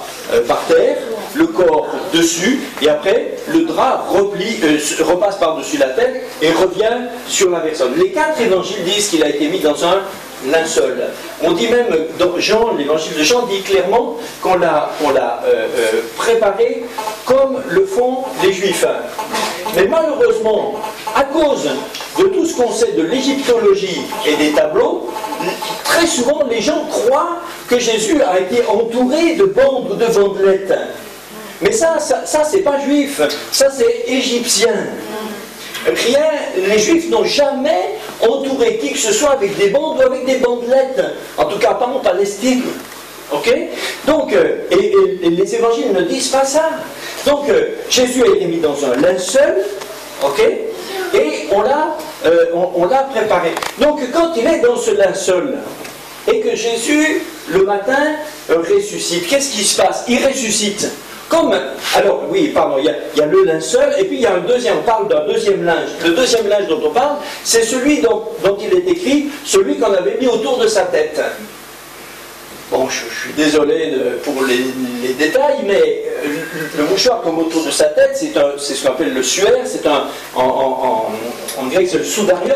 par terre, le corps dessus, et après, le drap repasse par-dessus la tête et revient sur la personne. Les 4 évangiles disent qu'il a été mis dans un linceul. On dit même, dans Jean, l'évangile de Jean dit clairement qu'on l'a préparé comme le font les Juifs. Mais malheureusement, à cause de tout ce qu'on sait de l'égyptologie et des tableaux, très souvent les gens croient que Jésus a été entouré de bandes ou de bandelettes. Mais ça c'est pas juif, ça c'est égyptien. Rien, les Juifs n'ont jamais entouré qui que ce soit avec des bandes ou avec des bandelettes. En tout cas, pas en Palestine. Ok? Donc, et les évangiles ne disent pas ça. Donc, Jésus a été mis dans un linceul, ok? Et on l'a préparé. Donc, quand il est dans ce linceul, et que Jésus, le matin, ressuscite, qu'est-ce qui se passe? Il ressuscite. Alors, oui, pardon, il y a le linceul, et puis il y a un deuxième, on parle d'un deuxième linge. Le deuxième linge dont on parle, c'est celui dont il est écrit, celui qu'on avait mis autour de sa tête. Bon, je suis désolé pour les détails, mais le mouchoir comme autour de sa tête, c'est ce qu'on appelle le suaire, c'est en grec c'est le soudarion,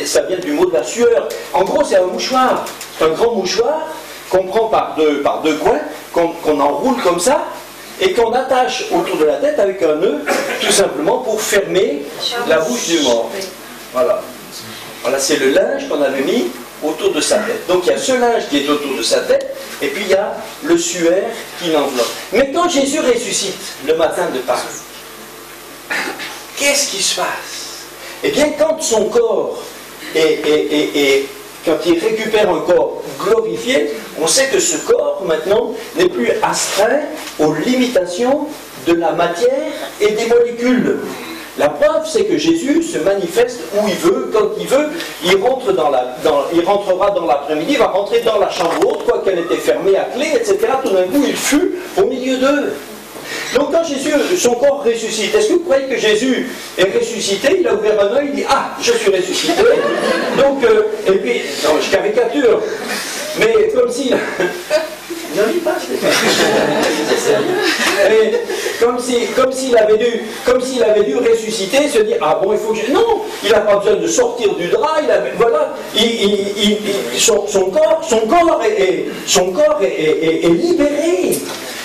ça vient du mot de la sueur. En gros, c'est un mouchoir, c'est un grand mouchoir qu'on prend par deux coins, qu'on enroule comme ça, et qu'on attache autour de la tête avec un nœud, tout simplement pour fermer la bouche du mort. Voilà. Voilà, c'est le linge qu'on avait mis autour de sa tête. Donc il y a ce linge qui est autour de sa tête, et puis il y a le suaire qui l'enveloppe. Mais quand Jésus ressuscite le matin de Pâques, qu'est-ce qui se passe? Eh bien, quand son corps quand il récupère un corps glorifié, on sait que ce corps, maintenant, n'est plus astreint aux limitations de la matière et des molécules. La preuve, c'est que Jésus se manifeste où il veut, quand il veut. Il rentrera dans l'après-midi, il va rentrer dans la chambre haute, quoi qu'elle était fermée à clé, etc. Tout d'un coup, il fut au milieu d'eux. Donc quand Jésus, son corps ressuscite, est-ce que vous croyez que Jésus est ressuscité? Il a ouvert un œil, il dit « Ah, je suis ressuscité !» Donc, et puis, non, je caricature, mais comme si... Ne lis pas, comme s'il avait dû ressusciter, se dire « Ah bon, il faut que je... » Non, il n'a pas besoin de sortir du drap, son corps est libéré.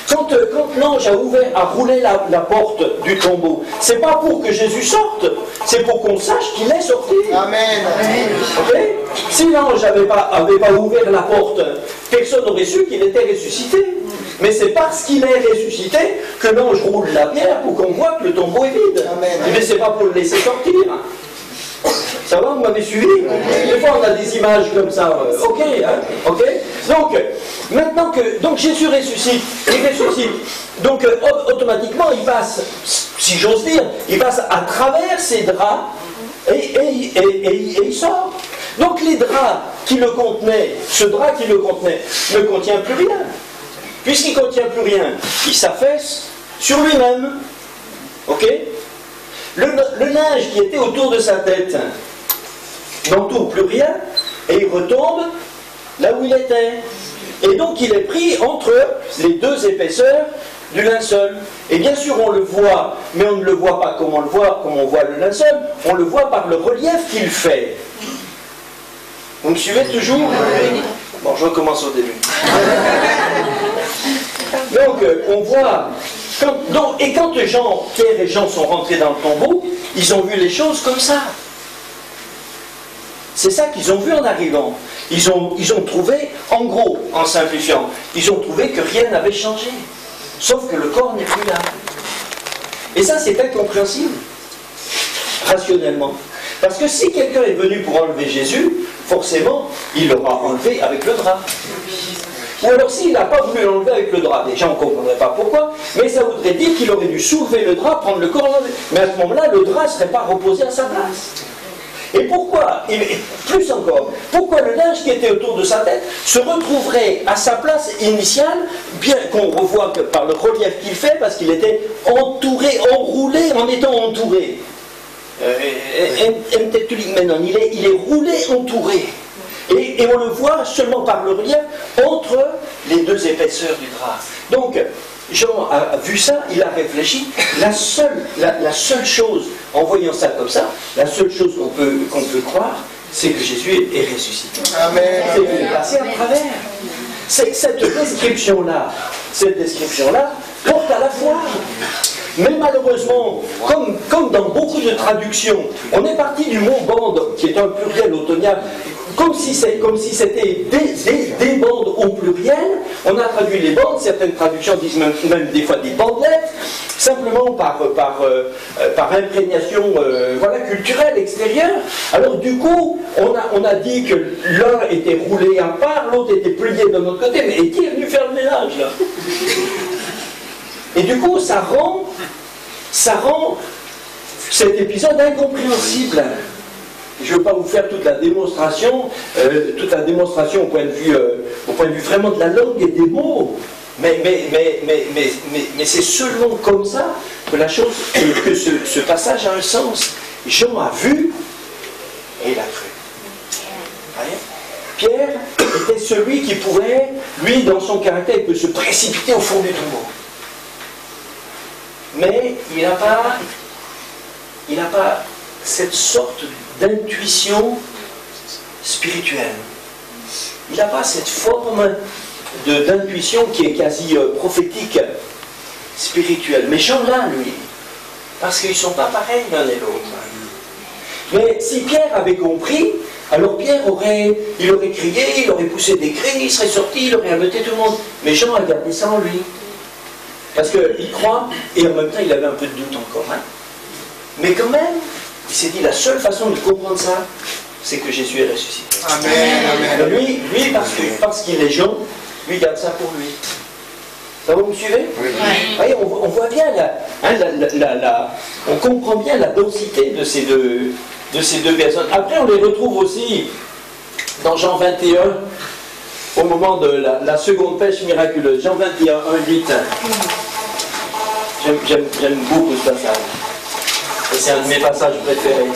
Quand l'ange a roulé la porte du tombeau, c'est pas pour que Jésus sorte, c'est pour qu'on sache qu'il est sorti. Amen. Okay? Si l'ange n'avait pas ouvert la porte, personne n'aurait su qu'il était ressuscité. Mais c'est parce qu'il est ressuscité que l'ange roule la pierre pour qu'on voit que le tombeau est vide. Mais c'est pas pour le laisser sortir. Ça va, vous m'avez suivi? Des fois on a des images comme ça, ok, hein, ok. Donc, maintenant que Jésus ressuscite, il ressuscite, donc automatiquement il passe, si j'ose dire, il passe à travers ces draps et il sort. Donc les draps qui le contenaient, ce drap qui le contenait, ne contient plus rien. Puisqu'il ne contient plus rien, il s'affaisse sur lui-même. Ok? Le linge qui était autour de sa tête n'entoure plus rien et il retombe là où il était. Et donc il est pris entre les deux épaisseurs du linceul. Et bien sûr on le voit, mais on ne le voit pas comme on voit le linceul, on le voit par le relief qu'il fait. Vous me suivez toujours? Bon, je recommence au début. Donc on voit, quand Pierre et Jean sont rentrés dans le tombeau, ils ont vu les choses comme ça. C'est ça qu'ils ont vu en arrivant. Ils ont trouvé, en gros, en simplifiant, ils ont trouvé que rien n'avait changé. Sauf que le corps n'est plus là. Et ça, c'est incompréhensible, rationnellement. Parce que si quelqu'un est venu pour enlever Jésus, forcément, il l'aura enlevé avec le drap. Ou alors s'il n'a pas voulu l'enlever avec le drap, déjà on ne comprendrait pas pourquoi, mais ça voudrait dire qu'il aurait dû soulever le drap, prendre le corps, l'enlever. Mais à ce moment-là, le drap ne serait pas reposé à sa place. Et pourquoi, plus encore, pourquoi le linge qui était autour de sa tête se retrouverait à sa place initiale, bien qu'on revoit que par le relief qu'il fait, parce qu'il était entouré, enroulé en étant entouré. Il est roulé, entouré. Et on le voit seulement par le relief entre les deux épaisseurs du drap. Donc, Jean a vu ça, il a réfléchi. La seule chose, en voyant ça comme ça, la seule chose qu'on peut croire, c'est que Jésus est ressuscité. Amen. C'est qu'il est passé à travers. Cette description-là porte à la foi. Mais malheureusement, comme dans beaucoup de traductions, on est parti du mot bande, qui est un pluriel autonial, comme si c'était des bandes au pluriel. On a traduit les bandes, certaines traductions disent même des fois des bandelettes, simplement par imprégnation culturelle extérieure. Alors du coup, on a dit que l'un était roulé à part, l'autre était plié de l'autre côté, mais qui est venu faire le ménage là? Et du coup, ça rend cet épisode incompréhensible. Je ne veux pas vous faire toute la démonstration au point de vue vraiment de la langue et des mots. Mais c'est seulement comme ça que la chose, que ce passage a un sens. Jean a vu et il a cru. Voyez ? Pierre était celui qui pouvait, lui, dans son caractère, il peut se précipiter au fond du tombeau. Mais il n'a pas cette sorte d'intuition spirituelle. Il n'a pas cette forme d'intuition qui est quasi prophétique, spirituelle. Mais Jean l'a, lui, parce qu'ils ne sont pas pareils l'un et l'autre. Mais si Pierre avait compris, alors Pierre aurait crié, il aurait poussé des cris, il serait sorti, il aurait ameuté tout le monde. Mais Jean a gardé ça en lui. Parce qu'il croit, et en même temps il avait un peu de doute encore. Hein. Mais quand même, il s'est dit, la seule façon de comprendre ça, c'est que Jésus est ressuscité. Amen. Lui parce qu'il est Jean, lui garde ça pour lui. Ça vous me suivez? Oui. Voyez, on voit bien, on comprend bien la densité de ces deux personnes. Après, on les retrouve aussi dans Jean 21, au moment de la seconde pêche miraculeuse. Jean 21, 1, 8. J'aime beaucoup ce passage. Et c'est un de mes passages préférés.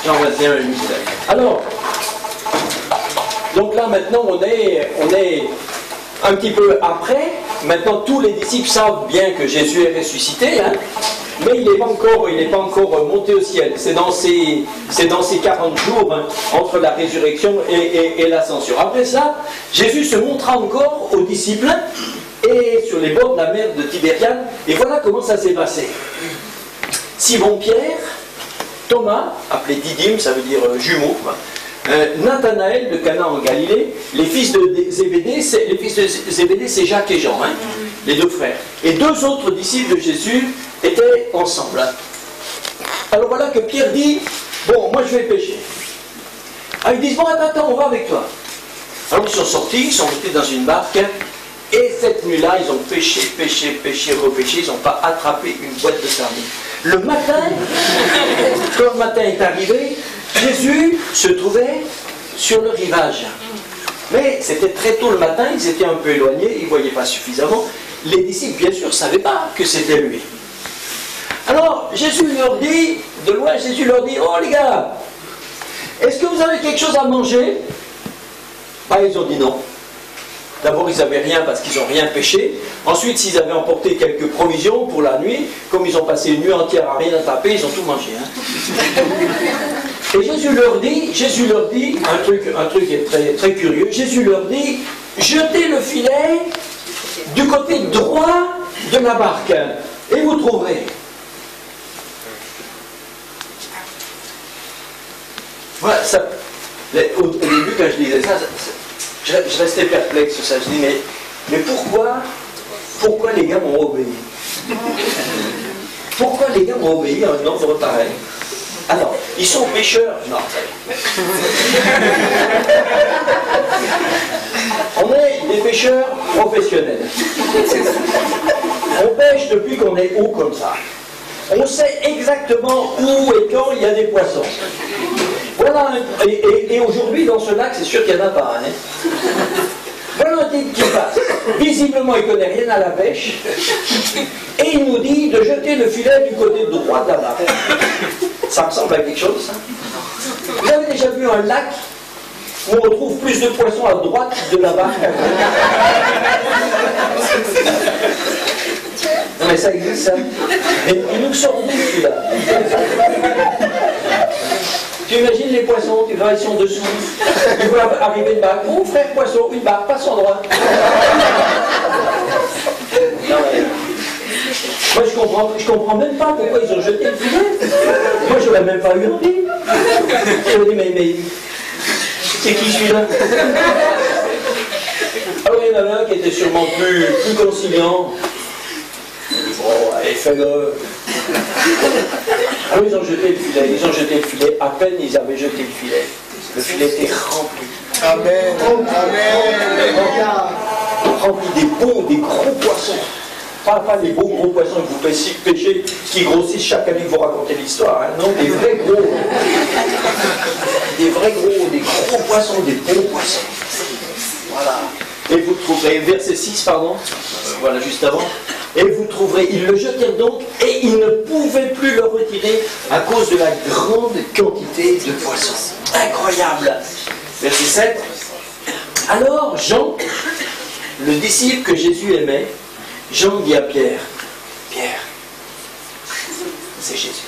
Jean 21, 8. Alors, donc là maintenant on est un petit peu après. Maintenant tous les disciples savent bien que Jésus est ressuscité, hein, mais il n'est pas encore monté au ciel. C'est dans ces 40 jours, hein, entre la résurrection et l'ascension. Après ça, Jésus se montra encore aux disciples et sur les bords de la mer de Tibériade, et voilà comment ça s'est passé. Simon-Pierre, Thomas, appelé Didyme, ça veut dire jumeau, Nathanaël de Cana en Galilée, les fils de Zébédée, c'est Jacques et Jean, hein, les deux frères. Et deux autres disciples de Jésus étaient ensemble. Alors voilà que Pierre dit, bon, moi je vais pêcher. Ah, ils disent, bon, attends, on va avec toi. Alors ils sont sortis, ils sont montés dans une barque, et cette nuit-là, ils ont pêché, repêché, ils n'ont pas attrapé une boîte de sardines. Le matin, quand le matin est arrivé, Jésus se trouvait sur le rivage. Mais c'était très tôt le matin, ils étaient un peu éloignés, ils ne voyaient pas suffisamment. Les disciples, bien sûr, ne savaient pas que c'était lui. Alors, Jésus leur dit, de loin, Jésus leur dit, oh les gars, est-ce que vous avez quelque chose à manger? Ils ont dit non. D'abord, ils n'avaient rien parce qu'ils n'ont rien pêché. Ensuite, s'ils avaient emporté quelques provisions pour la nuit, comme ils ont passé une nuit entière à rien attraper, ils ont tout mangé. Et Jésus leur dit un truc qui est très, très curieux. Jésus leur dit, jetez le filet du côté droit de la barque et vous trouverez. Voilà, ça, au début, quand je disais ça, je restais perplexe sur ça. Je dis, mais pourquoi les gars m'ont obéi? Pourquoi les gars m'ont obéi à un ordre pareil? Alors, ils sont pêcheurs? Non. On est des pêcheurs professionnels. On pêche depuis qu'on est haut comme ça. On sait exactement où et quand il y a des poissons. Voilà, et aujourd'hui, dans ce lac, c'est sûr qu'il n'y en a pas. Voilà un type qui passe. Visiblement, il ne connaît rien à la pêche. Et il nous dit de jeter le filet du côté droit de la barque. Ça ressemble à quelque chose, ça? Vous avez déjà vu un lac où on retrouve plus de poissons à droite de la barque? Non mais ça existe, ça. Et il nous sort d'où, celui-là? Tu imagines les poissons, tu vois, ils sont dessous. Ils voient arriver une barque. Oh frère poisson, une barque, passe en droit. Non, mais... Moi je comprends même pas pourquoi ils ont jeté le filet. Moi j'aurais même pas eu envie. Je me dis mais c'est qui celui-là? Alors il y en avait un qui était sûrement plus conciliant. Bon, allez, fais-le. Alors ils ont jeté le filet, à peine ils avaient jeté le filet. Le filet était rempli. Amen. Amen. Rempli des gros poissons. Pas les beaux gros poissons que vous pêchez, qui grossissent chaque année que vous racontez l'histoire. Hein. Non, des vrais gros. Des gros poissons, des beaux poissons. Voilà. Et vous trouverez, verset 6, pardon, voilà, juste avant. Et vous trouverez, ils le jetèrent donc, et ils ne pouvaient plus le retirer à cause de la grande quantité de poissons. Incroyable. Verset 7. Alors Jean, le disciple que Jésus aimait, Jean dit à Pierre, Pierre, c'est Jésus.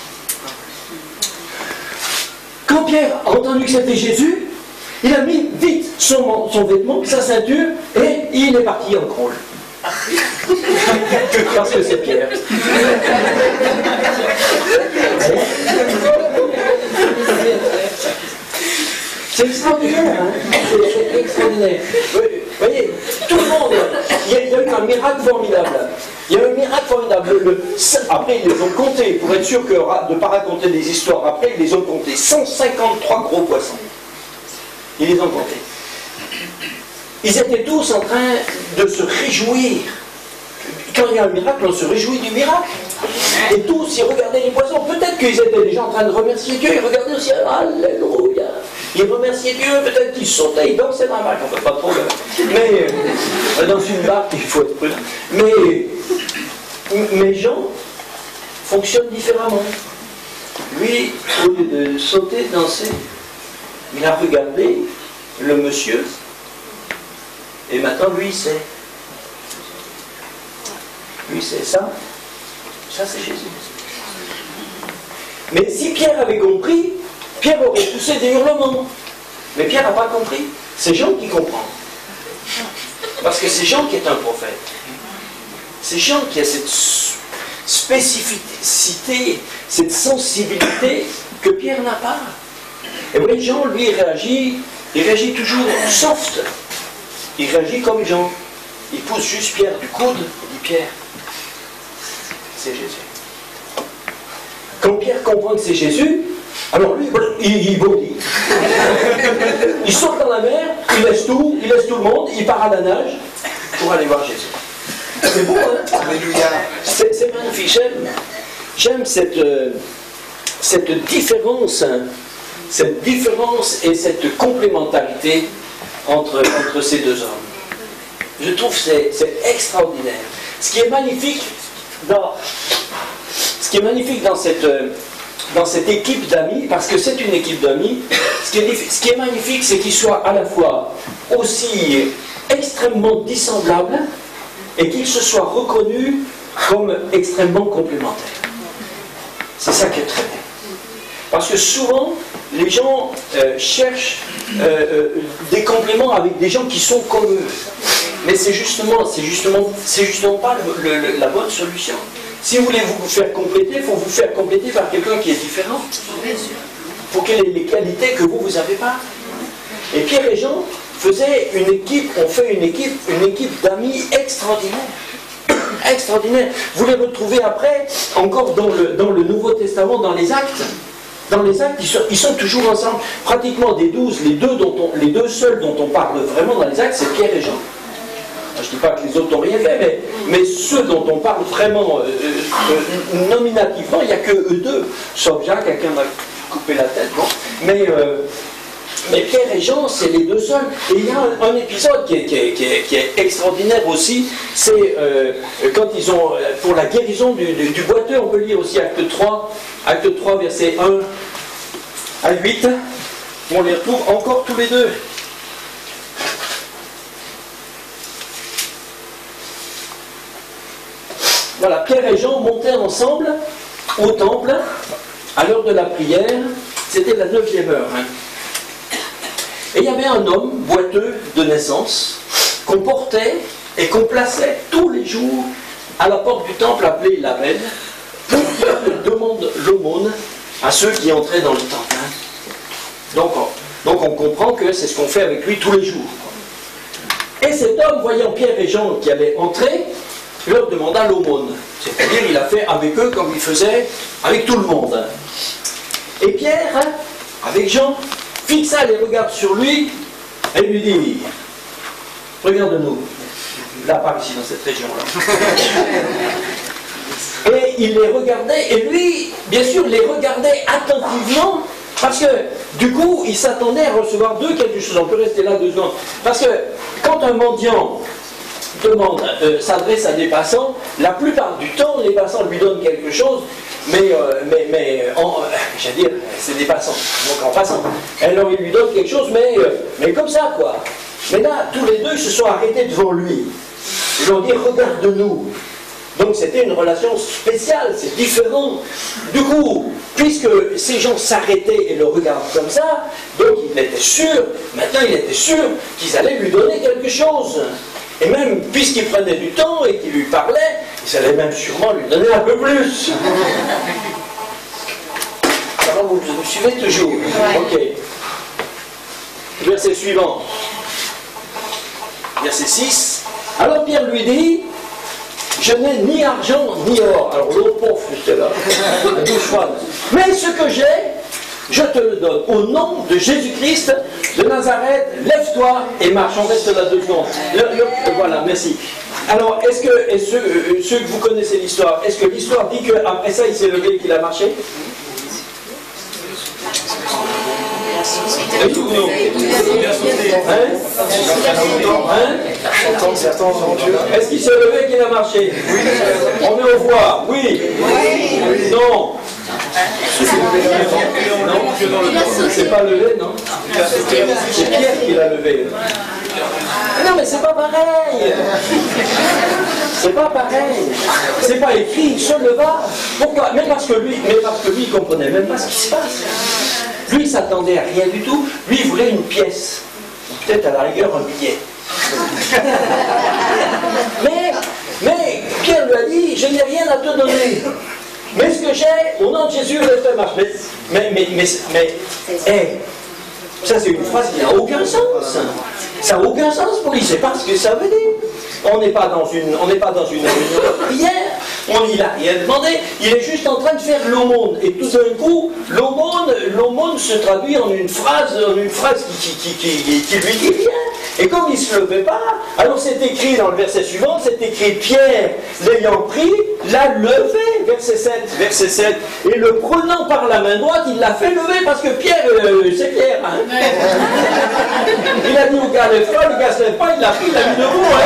Quand Pierre a entendu que c'était Jésus, il a mis vite son vêtement, sa ceinture, et il est parti en crawl. Parce que c'est Pierre. C'est extraordinaire, hein? C'est extraordinaire. Vous voyez, tout le monde, il y a eu un miracle formidable. Il y a eu un miracle formidable. Après, ils les ont comptés, pour être sûr de ne pas raconter des histoires. Après, ils les ont comptés. 153 gros poissons. Ils les ont comptés. Ils étaient tous en train de se réjouir. Quand il y a un miracle, on se réjouit du miracle. Et tous, ils regardaient les poissons. Peut-être qu'ils étaient déjà en train de remercier Dieu. Ils regardaient aussi, alléluia. Ils remerciaient Dieu, peut-être qu'ils sautaient, ils dansaient dans la barque. On ne peut pas trop. Mais dans une barque, il faut être prudent. Mais Jean fonctionne différemment. Lui, au lieu de sauter, danser, il a regardé le monsieur. Et maintenant, lui, il sait. Lui, c'est ça. Ça, c'est Jésus. Mais si Pierre avait compris, Pierre aurait poussé des hurlements. Mais Pierre n'a pas compris. C'est Jean qui comprend. Parce que c'est Jean qui est un prophète. C'est Jean qui a cette spécificité, cette sensibilité que Pierre n'a pas. Et oui, Jean, lui, il réagit toujours soft. Il réagit comme Jean. Il pousse juste Pierre du coude et dit Pierre, c'est Jésus. Quand Pierre comprend que c'est Jésus, Alors lui, il bondit. Il saute dans la mer, il laisse tout le monde, il part à la nage pour aller voir Jésus. C'est beau, hein? Alléluia. C'est magnifique. J'aime cette différence, et cette complémentarité entre ces deux hommes. Je trouve que c'est extraordinaire. Ce qui est magnifique dans cette équipe d'amis, parce que c'est une équipe d'amis, ce qui est magnifique, c'est qu'ils soient à la fois aussi extrêmement dissemblables et qu'ils se soient reconnus comme extrêmement complémentaires. C'est ça qui est très bien. Parce que souvent, les gens cherchent des compléments avec des gens qui sont comme eux. Mais c'est justement pas la bonne solution. Si vous voulez vous faire compléter, il faut vous faire compléter par quelqu'un qui est différent. Pour qu'il ait les qualités que vous n'avez pas. Et Pierre et Jean faisaient une équipe d'amis extraordinaire. Extraordinaire. Vous les retrouvez après, encore dans le Nouveau Testament, dans les Actes. Dans les Actes, ils sont toujours ensemble. Pratiquement des 12, les deux seuls dont on parle vraiment dans les Actes, c'est Pierre et Jean. Je ne dis pas que les autres n'ont rien fait, mais ceux dont on parle vraiment nominativement, il n'y a que eux deux, sauf Jacques, à qui on a coupé la tête. Bon. Mais Pierre et Jean, c'est les deux seuls. Et il y a un épisode qui est extraordinaire aussi, c'est quand ils ont, pour la guérison du boiteux, on peut lire aussi Acte 3, versets 1 à 8, on les retrouve encore tous les deux. Voilà, Pierre et Jean montaient ensemble au temple à l'heure de la prière, c'était la 9e heure. Hein. Et il y avait un homme boiteux de naissance qu'on portait et qu'on plaçait tous les jours à la porte du temple appelée la Belle pour qu'il demande l'aumône à ceux qui entraient dans le temple. Hein. Donc on comprend que c'est ce qu'on fait avec lui tous les jours. Et cet homme, voyant Pierre et Jean qui allaient entrer, leur demanda l'aumône. C'est-à-dire, il a fait avec eux comme il faisait avec tout le monde. Et Pierre, avec Jean, fixa les regards sur lui et lui dit: regarde-nous, là, par ici, dans cette région-là. Et il les regardait, et lui, bien sûr, les regardait attentivement, parce que, du coup, il s'attendait à recevoir d'eux quelque chose. On peut rester là 2 secondes. Parce que, quand un mendiant s'adresse à des passants, la plupart du temps, les passants lui donnent quelque chose, j'allais dire, c'est des passants, donc en passant. Alors il lui donne quelque chose, mais comme ça, quoi. Mais là, tous les deux se sont arrêtés devant lui. Ils lui ont dit: regarde-nous. Donc c'était une relation spéciale, c'est différent. Du coup, puisque ces gens s'arrêtaient et le regardent comme ça, donc il était sûr, maintenant il était sûr qu'ils allaient lui donner quelque chose. Et même, puisqu'il prenait du temps et qu'il lui parlait, ils allaient même sûrement lui donner un peu plus. Alors vous me suivez toujours? Ok. Verset suivant. Verset 6. Alors Pierre lui dit: je n'ai ni argent ni or. Alors l'autre pauvre, c'était là. Mais ce que j'ai, je te le donne. Au nom de Jésus-Christ de Nazareth, lève-toi et marche. On reste là 2 secondes. Voilà, merci. Alors, ceux que vous connaissez l'histoire, est-ce que l'histoire dit qu'après ça, il s'est levé et qu'il a marché? Et tout, non? Est-ce qu'il s'est levé et qu'il a marché? Oui. On met au voix. Oui. Non. Non, c'est pas levé, non? C'est Pierre qui l'a levé. Non, mais c'est pas pareil. C'est pas pareil. C'est pas écrit, il se leva. Pourquoi? Mais parce que lui, il comprenait même pas ce qui se passe. Lui, il s'attendait à rien du tout. Lui, il voulait une pièce. Peut-être à la rigueur un billet. Mais Pierre lui a dit: je n'ai rien à te donner. Mais ce que j'ai, au nom de Jésus, je te marche. Ça c'est une phrase qui n'a aucun sens. Ça n'a aucun sens pour lui, il ne sait pas ce que ça veut dire. On n'est pas dans une réunion de prière, il n'a rien demandé, il est juste en train de faire l'aumône. Et tout d'un coup, l'aumône se traduit en une phrase qui lui dit rien. Et comme il ne se levait pas, alors c'est écrit dans le verset suivant, c'est écrit Pierre, l'ayant pris, l'a levé, verset 7, et le prenant par la main droite, il l'a fait lever, parce que Pierre, c'est Pierre. Hein. Il a dit au gars, lève-toi, le gars se lève pas, il l'a pris, il l'a mis debout. Hein.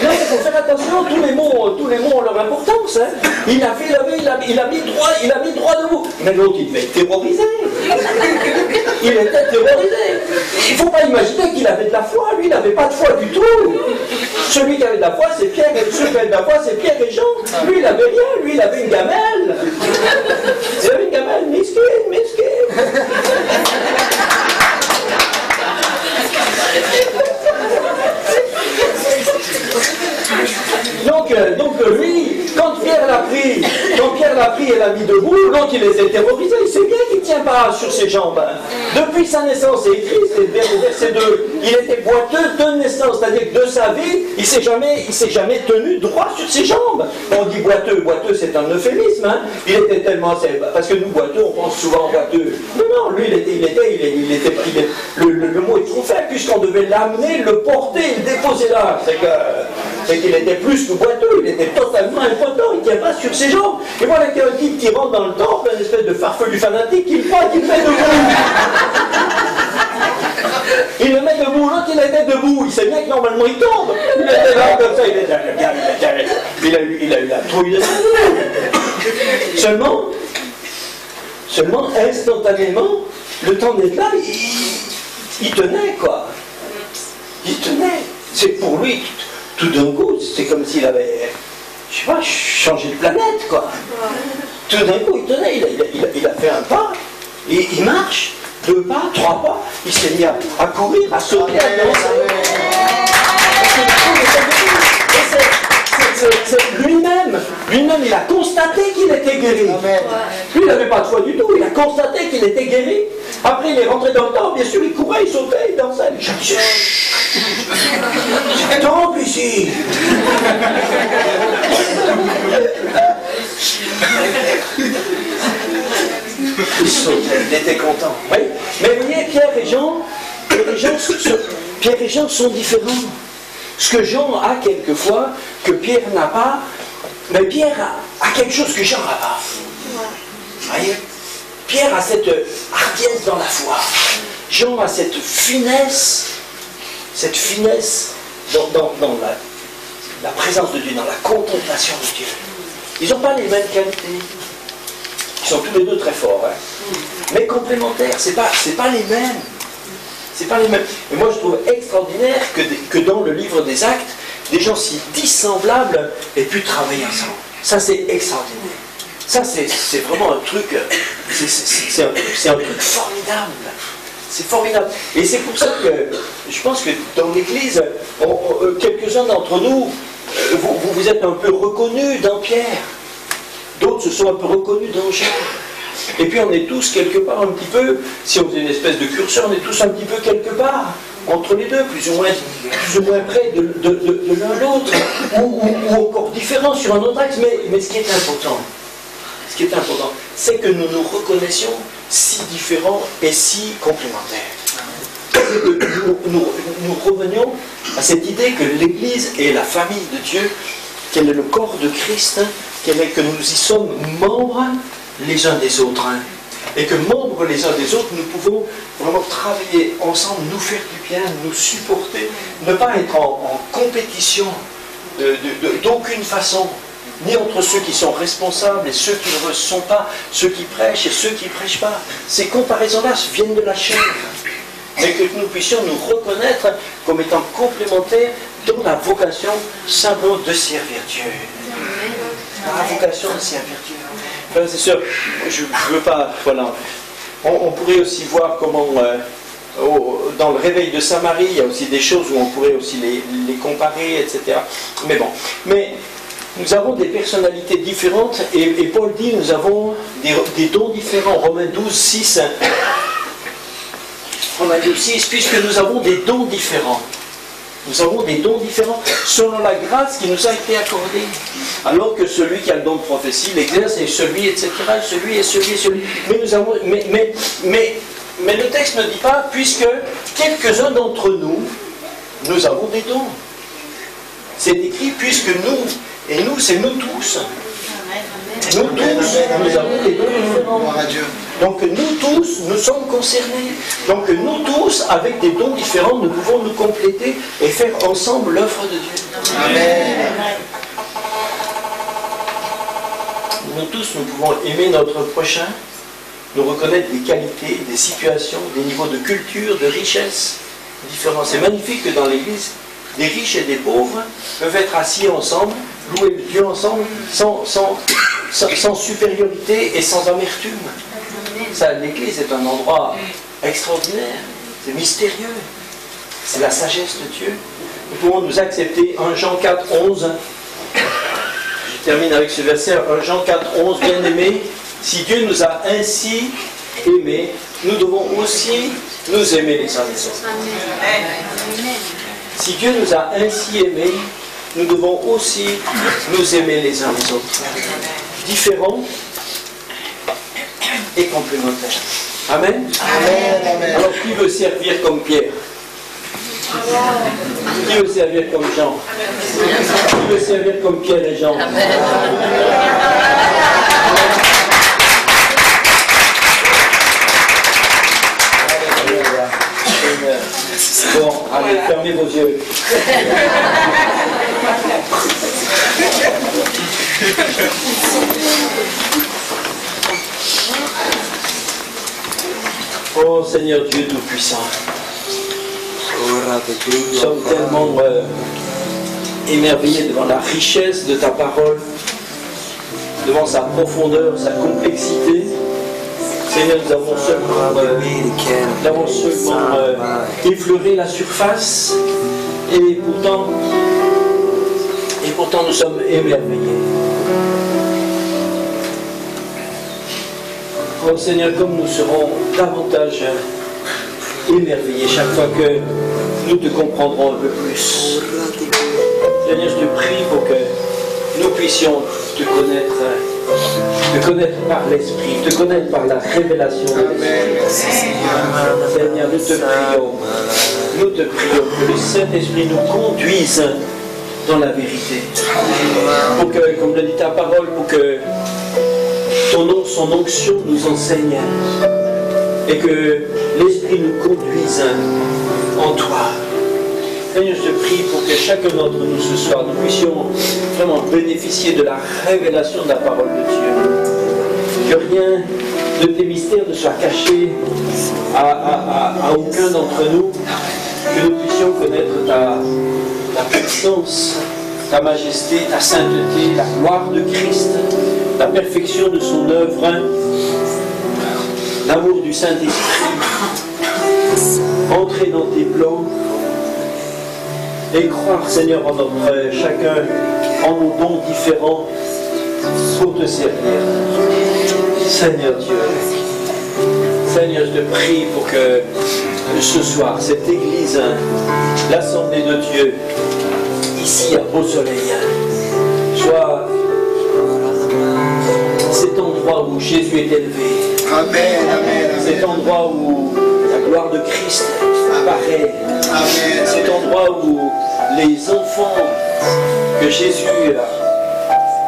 Non, il faut faire attention, tous les mots ont leur importance. Hein. Il a fait lever, il a mis droit debout. Mais l'autre, il devait être terrorisé. Il était terrorisé. Il ne faut pas imaginer qu'il avait de la foi. Lui, il n'avait pas de foi du tout. Celui qui avait de la foi, c'est Pierre. Et celui qui avait de la foi, c'est Pierre et Jean. Lui, il n'avait rien. Lui, il avait une gamelle. Il avait une gamelle. Miskin. Donc lui, quand Pierre l'a pris et l'a mis debout, l'autre il était terrorisé, il sait bien qu'il ne tient pas sur ses jambes. Hein. Depuis sa naissance, c'est écrit, c'est verset 2, il était boiteux de naissance, c'est-à-dire que de sa vie, il ne s'est jamais tenu droit sur ses jambes. On dit boiteux c'est un euphémisme, hein. Il était tellement... Parce que nous, boiteux, on pense souvent boiteux. Non, lui, le mot est trop faible, puisqu'on devait l'amener, le porter, le déposer là. C'est qu'il était plus que boiteux, il était totalement impotent, il ne tient pas sur ses jambes. Et voilà qu'il y a un type qui rentre dans le temple, une espèce de farfelu fanatique, qui le prend, qui le met debout. Il le met debout, l'autre il était debout, il sait bien que normalement il tombe. Il était là comme ça, il a eu la trouille de sa vie. Seulement, instantanément, le temps d'être là, il tenait quoi. Il tenait. C'est pour lui, tout d'un coup, c'est comme s'il avait, je sais pas, changé de planète quoi. Tout d'un coup, il tenait, il a fait un pas, et il marche. 2 pas, 3 pas, il s'est mis à courir, à sauter, à danser. Lui-même, il a constaté qu'il était guéri. Lui, il n'avait pas de foi du tout, il a constaté qu'il était guéri. Après, il est rentré dans le temple, bien sûr, il courait, il sautait, il dansait. Je disais, c'est temple ici. Il sautait, il était content. Oui. Mais vous voyez, Pierre et Jean sont différents. Ce que Jean a quelquefois, que Pierre n'a pas, mais Pierre a quelque chose que Jean n'a pas. Vous voyez, Pierre a cette hardiesse dans la foi. Jean a cette finesse dans la présence de Dieu, dans la contemplation de Dieu. Ils n'ont pas les mêmes qualités. Ils sont tous les deux très forts, hein. Mais complémentaires, c'est pas les mêmes. C'est pas les mêmes. Et moi, je trouve extraordinaire que dans le livre des Actes, des gens si dissemblables aient pu travailler ensemble. Ça, c'est extraordinaire. Ça, c'est vraiment un truc, c'est un truc formidable. C'est formidable. Et c'est pour ça que je pense que dans l'Église, quelques-uns d'entre nous, vous êtes un peu reconnus dans Pierre. D'autres se sont un peu reconnus dans Jean. Et puis on est tous quelque part un petit peu, si on faisait une espèce de curseur, on est tous un petit peu quelque part, entre les deux, plus ou moins près de l'un l'autre, ou encore différents sur un autre axe. Mais ce qui est important, c'est que nous nous reconnaissions si différents et si complémentaires. C'est que nous revenions à cette idée que l'Église est la famille de Dieu, qu'elle est le corps de Christ, que nous y sommes membres les uns des autres, hein, et que membres les uns des autres, nous pouvons vraiment travailler ensemble, nous faire du bien, nous supporter, ne pas être en compétition d'aucune façon, ni entre ceux qui sont responsables et ceux qui ne le sont pas, ceux qui prêchent et ceux qui ne prêchent pas. Ces comparaisons-là viennent de la chair, mais que nous puissions nous reconnaître comme étant complémentaires dans la vocation simplement de servir Dieu. La vocation de servir Dieu. Frères et sœurs, je ne veux pas... Voilà. On pourrait aussi voir comment, dans le réveil de Saint-Marie, il y a aussi des choses où on pourrait aussi les comparer, etc. Mais bon. Mais nous avons des personnalités différentes, et Paul dit, nous avons des dons différents. Romains 12, 6. Romains 12, 6, puisque nous avons des dons différents. Nous avons des dons différents selon la grâce qui nous a été accordée. Alors que celui qui a le don de prophétie l'exerce et celui, etc., celui et celui et celui. Mais nous avons, mais le texte ne dit pas, puisque quelques-uns d'entre nous, nous avons des dons. C'est écrit, puisque nous, et nous, c'est nous tous. Nous tous, nous avons des dons différents. Donc nous tous, nous sommes concernés. Donc nous tous, avec des dons différents, nous pouvons nous compléter et faire ensemble l'œuvre de Dieu. Amen. Nous tous, nous pouvons aimer notre prochain, nous reconnaître des qualités, des situations, des niveaux de culture, de richesse différents. C'est magnifique que dans l'Église, des riches et des pauvres peuvent être assis ensemble, louer Dieu ensemble, sans supériorité et sans amertume. L'Église est un endroit extraordinaire, c'est mystérieux, c'est la sagesse de Dieu. Nous pouvons nous accepter. 1 Jean 4, 11. Je termine avec ce verset, 1 Jean 4, 11, bien aimé, si Dieu nous a ainsi aimés, nous devons aussi nous aimer les uns les autres. Si Dieu nous a ainsi aimés, nous devons aussi nous aimer les uns les autres. Différents et complémentaires. Amen. Amen. Alors qui veut servir comme Pierre? Qui veut servir comme Jean? Qui veut servir comme Pierre et Jean? Bon, allez, fermez vos yeux. Oh Seigneur Dieu Tout-Puissant, nous sommes tellement émerveillés devant la richesse de ta parole, devant sa profondeur, sa complexité. Seigneur, nous avons seulement effleuré la surface et pourtant nous sommes émerveillés. Oh Seigneur, comme nous serons davantage émerveillés chaque fois que nous te comprendrons un peu plus. Seigneur, je te prie pour que nous puissions te connaître par l'Esprit, te connaître par la révélation de l'Esprit. Seigneur, nous te prions que le Saint-Esprit nous conduise dans la vérité. Pour que, comme le dit ta parole, pour que ton nom, son onction nous enseigne et que l'Esprit nous conduise en toi. Seigneur, je te prie pour que chacun d'entre nous ce soir, nous puissions vraiment bénéficier de la révélation de la parole de Dieu. Que rien de tes mystères ne soit caché à aucun d'entre nous. Que nous puissions connaître ta puissance, ta majesté, ta sainteté, la gloire de Christ, la perfection de son œuvre, l'amour du Saint-Esprit. Entrer dans tes plans et croire, Seigneur, en notre chacun, en nos dons différents pour te servir. Seigneur Dieu, Seigneur, je te prie pour que ce soir, cette Église, l'Assemblée de Dieu, ici à Beau-Soleil, soit cet endroit où Jésus est élevé. Amen, amen, amen. Cet endroit où la gloire de Christ apparaît. Amen. Cet endroit où les enfants que Jésus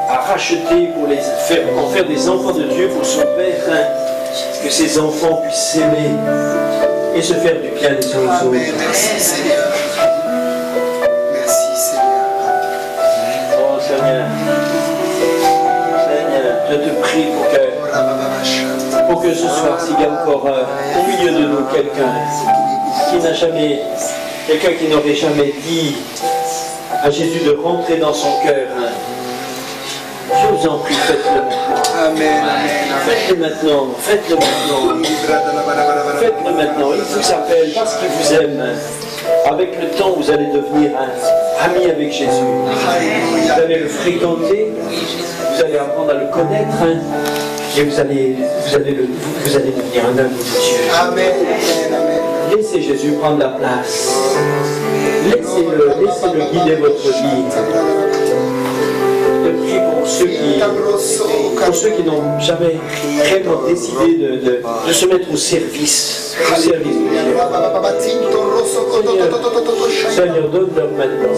a rachetés pour en faire des enfants de Dieu pour son Père, que ces enfants puissent s'aimer et se faire du bien les uns aux autres. Merci Seigneur. Merci Seigneur. Oh Seigneur, Seigneur, je te prie pour que ce soir, s'il y a encore au milieu de nous quelqu'un qui n'aurait jamais dit à Jésus de rentrer dans son cœur, je vous en prie, faites-le maintenant. Amen, amen, Faites-le maintenant, faites-le maintenant. Faites-le maintenant, il vous appelle parce qu'il vous aime. Avec le temps, vous allez devenir ami avec Jésus. Vous allez le fréquenter, vous allez apprendre à le connaître et vous allez devenir un ami de Dieu. Amen, amen, amen. Laissez Jésus prendre la place. Laissez-le guider votre vie. Je prie pour ceux qui n'ont jamais vraiment décidé de se mettre au service du Seigneur. Seigneur, donne-leur maintenant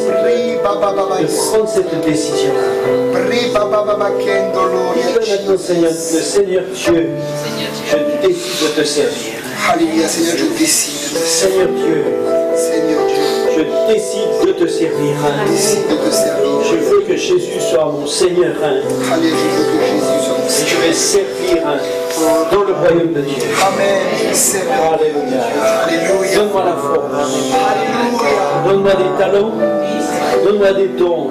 de prendre cette décision. Maintenant, Seigneur Dieu, je décide de te servir. Alléluia, Seigneur, je décide de te servir. Seigneur Dieu, je décide de te servir. Je veux que Jésus soit mon Seigneur. Alléluia, je veux que Jésus soit mon Et je Seigneur. vais servir dans le royaume de Dieu. Amen. Seigneur. Alléluia. Alléluia. Donne-moi la force. Alléluia. Donne-moi des talents. Donne-moi des dons.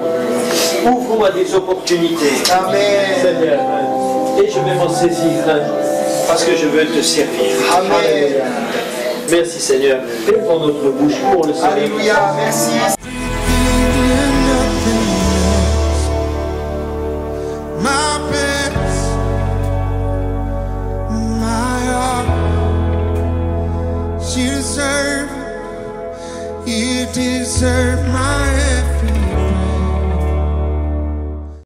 Ouvre-moi des opportunités. Amen. Seigneur. Et je vais m'en saisir. Parce que je veux te servir. Amen. Alléluia. Merci Seigneur. Lèvons notre bouche pour le Seigneur. Alléluia. Merci. My best, my heart, you deserve my